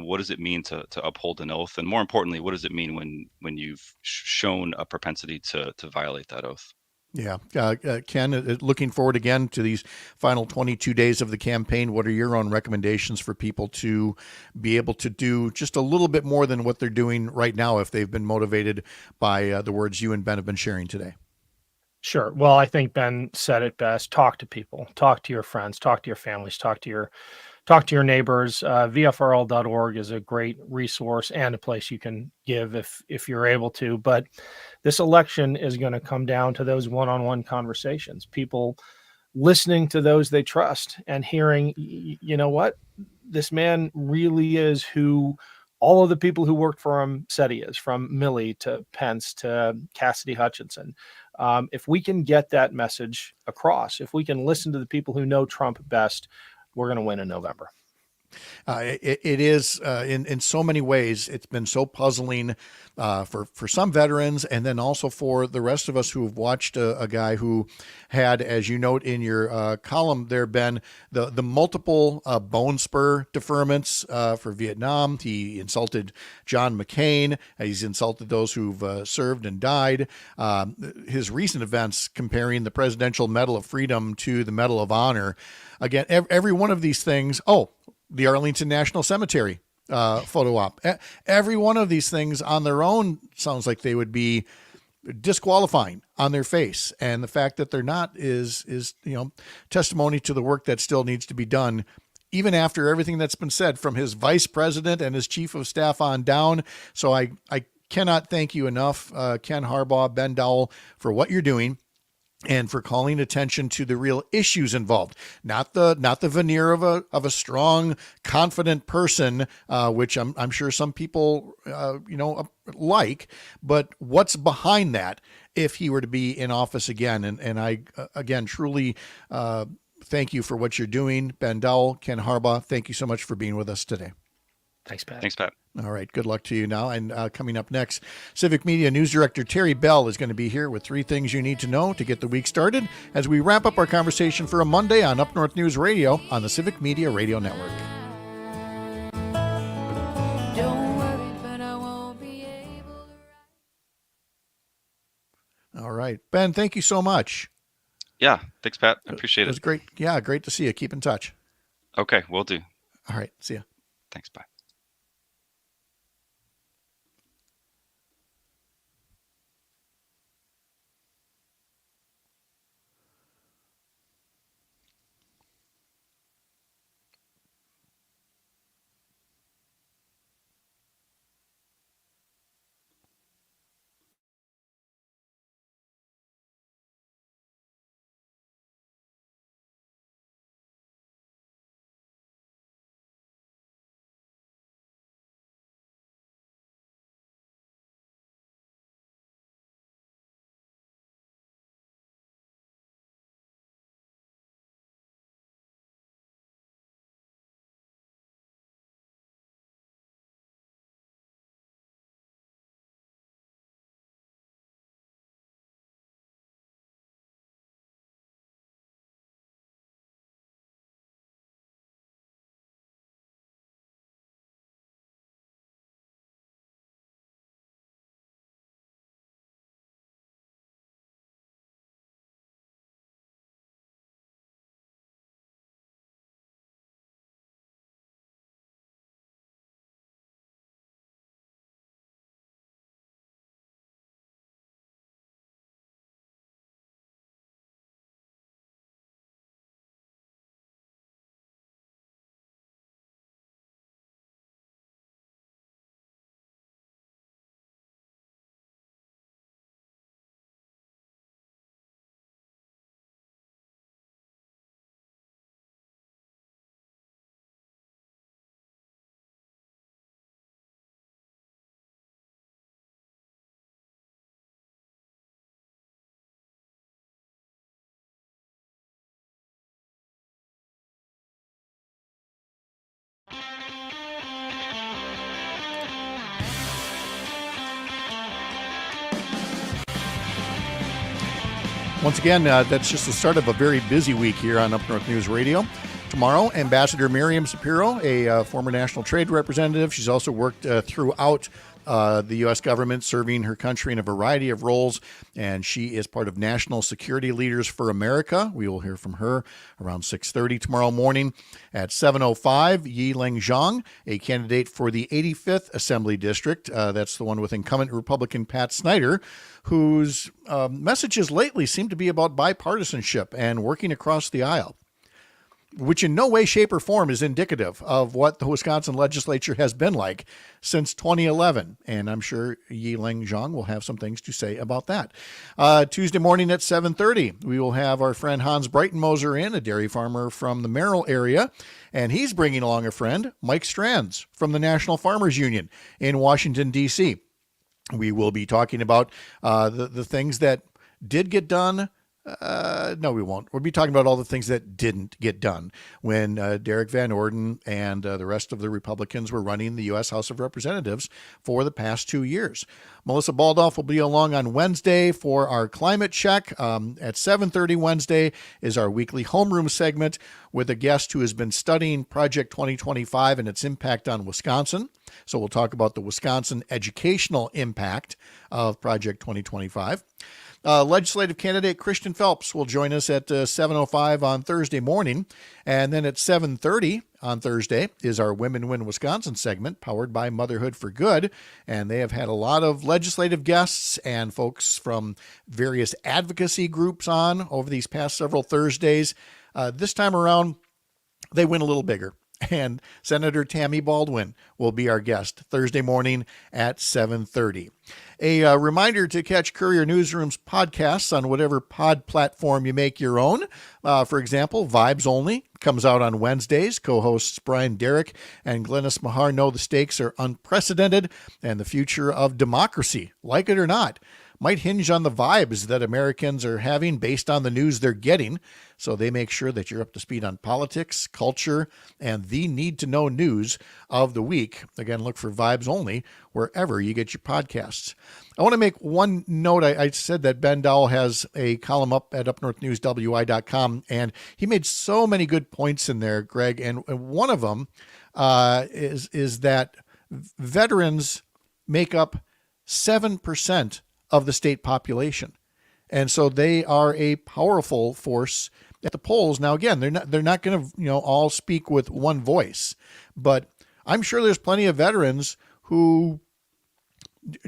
what does it mean to uphold an oath, and more importantly, what does it mean when you've shown a propensity to violate that oath. Yeah. Ken, looking forward again to these final 22 days of the campaign. What are your own recommendations for people to be able to do just a little bit more than what they're doing right now if they've been motivated by the words you and Ben have been sharing today? Sure. Well, I think Ben said it best. Talk to people, talk to your friends, talk to your families, talk to your neighbors. VFRL.org is a great resource and a place you can give if you're able to. But this election is going to come down to those one-on-one conversations, people listening to those they trust and hearing, you know what, this man really is who all of the people who worked for him said he is, from Milley to Pence to Cassidy Hutchinson. If we can get that message across, if we can listen to the people who know Trump best, we're going to win in November. It is in so many ways. It's been so puzzling for some veterans, and then also for the rest of us who have watched a guy who had, as you note in your column there, Ben, the multiple bone spur deferments for Vietnam. He insulted John McCain. He's insulted those who've served and died. His recent events comparing the Presidential Medal of Freedom to the Medal of Honor. Again, every one of these things. Oh, the Arlington National Cemetery photo op. Every one of these things on their own sounds like they would be disqualifying on their face. And the fact that they're not is testimony to the work that still needs to be done, even after everything that's been said from his vice president and his chief of staff on down. So I cannot thank you enough, Ken Harbaugh, Ben Dowell, for what you're doing and for calling attention to the real issues involved, not the veneer of a strong, confident person, which I'm sure some people like, but what's behind that if he were to be in office again. And I again truly thank you for what you're doing, Ben Dowell, Ken Harbaugh. Thank you so much for being with us today. Thanks, Pat. Thanks, Pat. All right. Good luck to you now. And coming up next, Civic Media News Director Terry Bell is going to be here with 3 things you need to know to get the week started as we wrap up our conversation for a Monday on Up North News Radio on the Civic Media Radio Network. Don't worry, but I won't be able to. All right. Ben, thank you so much. Yeah. Thanks, Pat. I appreciate it. It was great. Yeah, great to see you. Keep in touch. Okay, will do. All right. See ya. Thanks. Bye. Once again, that's just the start of a very busy week here on Up North News Radio. Tomorrow, Ambassador Miriam Shapiro, a former national trade representative. She's also worked throughout the U.S. government, serving her country in a variety of roles, and she is part of National Security Leaders for America. We will hear from her around 6:30 tomorrow morning. At 7:05, Yi-Ling Zhang, a candidate for the 85th Assembly District. That's the one with incumbent Republican Pat Snyder, whose messages lately seem to be about bipartisanship and working across the aisle, which in no way, shape, or form is indicative of what the Wisconsin legislature has been like since 2011. And I'm sure Yi-Ling Zhang will have some things to say about that. Tuesday morning at 7:30, we will have our friend Hans Breitenmoser in, a dairy farmer from the Merrill area. And he's bringing along a friend, Mike Strands, from the National Farmers Union in Washington, D.C. We will be talking about the things that did get done. No, we won't. We'll be talking about all the things that didn't get done when Derek Van Orden and the rest of the Republicans were running the U.S. House of Representatives for the past 2 years. Melissa Baldoff will be along on Wednesday for our climate check. At 7:30 Wednesday is our weekly homeroom segment with a guest who has been studying Project 2025 and its impact on Wisconsin. So we'll talk about the Wisconsin educational impact of Project 2025. Legislative candidate Christian Phelps will join us at 7:05 on Thursday morning. And then at 7:30 on Thursday is our Women Win Wisconsin segment, powered by Motherhood for Good. And they have had a lot of legislative guests and folks from various advocacy groups on over these past several Thursdays. This time around, they went a little bigger. And Senator Tammy Baldwin will be our guest Thursday morning at 7:30. A reminder to catch Courier Newsroom's podcasts on whatever pod platform you make your own. For example, Vibes Only comes out on Wednesdays. Co-hosts Brian Derrick and Glennis Mahar know the stakes are unprecedented, and the future of democracy, like it or not, might hinge on the vibes that Americans are having based on the news they're getting. So they make sure that you're up to speed on politics, culture, and the need-to-know news of the week. Again, look for Vibes Only wherever you get your podcasts. I want to make one note. I said that Ben Dowell has a column up at UpNorthNewsWI.com, and he made so many good points in there, Greg. And one of them is that veterans make up 7% of the state population. And so they are a powerful force at the polls. Now, again, they're not going to, all speak with one voice, but I'm sure there's plenty of veterans who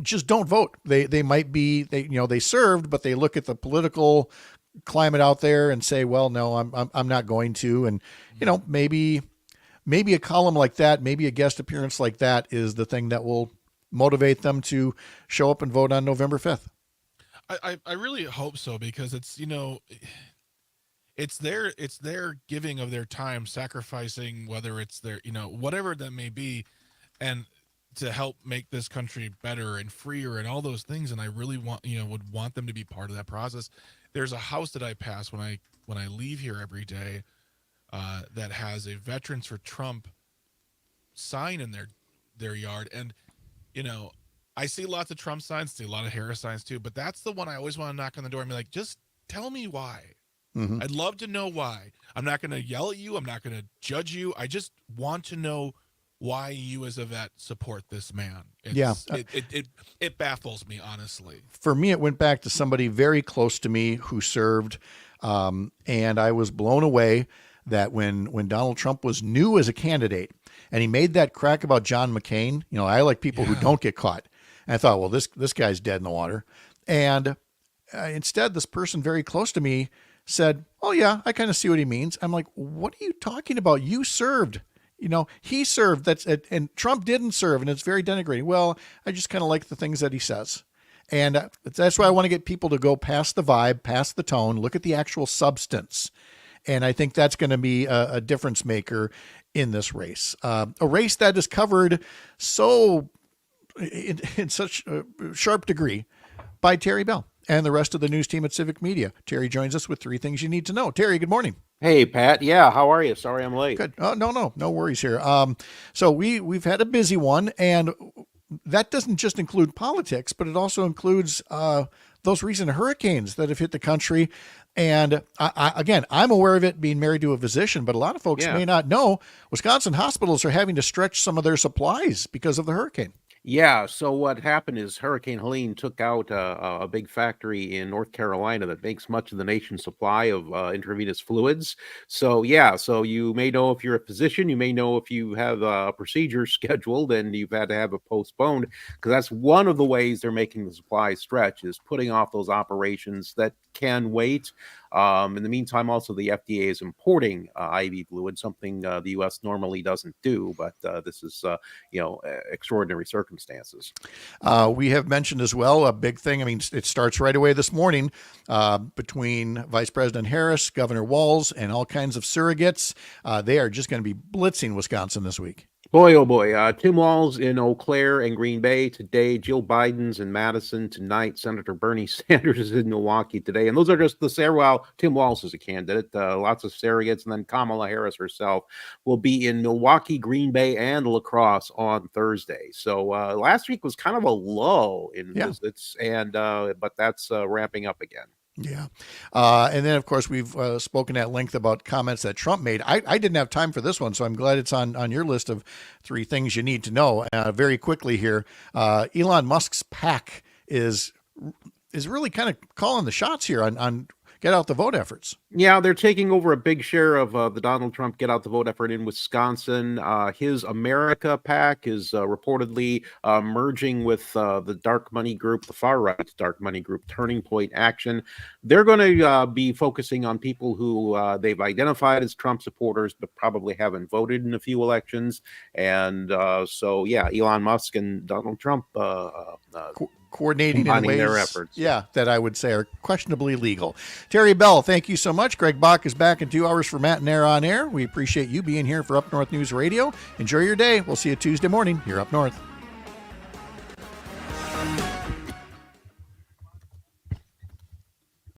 just don't vote. They might be, they served, but they look at the political climate out there and say, well, no, I'm not going to. And, maybe a column like that, maybe a guest appearance like that is the thing that will motivate them to show up and vote on November 5th. I really hope so, because it's, it's their giving of their time, sacrificing, whether it's their, whatever that may be, and to help make this country better and freer and all those things. And I really would want them to be part of that process. There's a house that I pass when I leave here every day that has a Veterans for Trump sign in their yard. And, I see lots of Trump signs, see a lot of Harris signs too, but that's the one I always want to knock on the door and be like, just tell me why. Mm-hmm. I'd love to know why. I'm not going to yell at you. I'm not going to judge you. I just want to know why you as a vet support this man. It baffles me, honestly. For me, it went back to somebody very close to me who served, and I was blown away that when Donald Trump was new as a candidate and he made that crack about John McCain, I like people who don't get caught. And I thought, well, this guy's dead in the water. And instead, this person very close to me said, oh, yeah, I kind of see what he means. I'm like, what are you talking about? You served. He served. And Trump didn't serve, and it's very denigrating. Well, I just kind of like the things that he says. And that's why I want to get people to go past the vibe, past the tone, look at the actual substance. And I think that's going to be a difference maker in this race. A race that is covered so in such a sharp degree by Terry Bell and the rest of the news team at Civic Media. Terry joins us with 3 things you need to know. Terry, good morning. Hey, Pat. Yeah, how are you? Sorry I'm late. Good. Oh, no worries here. So we've had a busy one, and that doesn't just include politics, but it also includes the those recent hurricanes that have hit the country. And again, I'm aware of it being married to a physician, but a lot of folks may not know Wisconsin hospitals are having to stretch some of their supplies because of the hurricane. Yeah, so what happened is Hurricane Helene took out a big factory in North Carolina that makes much of the nation's supply of intravenous fluids. So, so you may know if you're a physician, you may know if you have a procedure scheduled and you've had to have it postponed, because that's one of the ways they're making the supply stretch, is putting off those operations that can wait. In the meantime, also the FDA is importing IV fluid, something the U.S. normally doesn't do, but this is extraordinary circumstances. We have mentioned as well a big thing. I mean, it starts right away this morning between Vice President Harris, Governor Walz, and all kinds of surrogates. They are just going to be blitzing Wisconsin this week. Boy, oh boy. Tim Walz in Eau Claire and Green Bay today. Jill Biden's in Madison tonight. Senator Bernie Sanders is in Milwaukee today. And those are just Tim Walz is a candidate. Lots of surrogates. And then Kamala Harris herself will be in Milwaukee, Green Bay, and La Crosse on Thursday. So last week was kind of a lull in visits, but that's ramping up again. Yeah. And then, of course, we've spoken at length about comments that Trump made. I didn't have time for this one, so I'm glad it's on your list of 3 things you need to know. Very quickly here, Elon Musk's PAC is really kind of calling the shots here on get out the vote efforts. Yeah, they're taking over a big share of the Donald Trump get out the vote effort in Wisconsin. His America PAC is reportedly merging with the dark money group, the far right dark money group, Turning Point Action. They're going to be focusing on people who they've identified as Trump supporters, but probably haven't voted in a few elections. And Elon Musk and Donald Trump coordinating in ways, their efforts. Yeah, that I would say are questionably legal. Terry Bell, thank you so much. Greg Bach is back in 2 hours for Matt and Air on Air. We appreciate you being here for Up North News Radio. Enjoy your day. We'll see you Tuesday morning here Up North.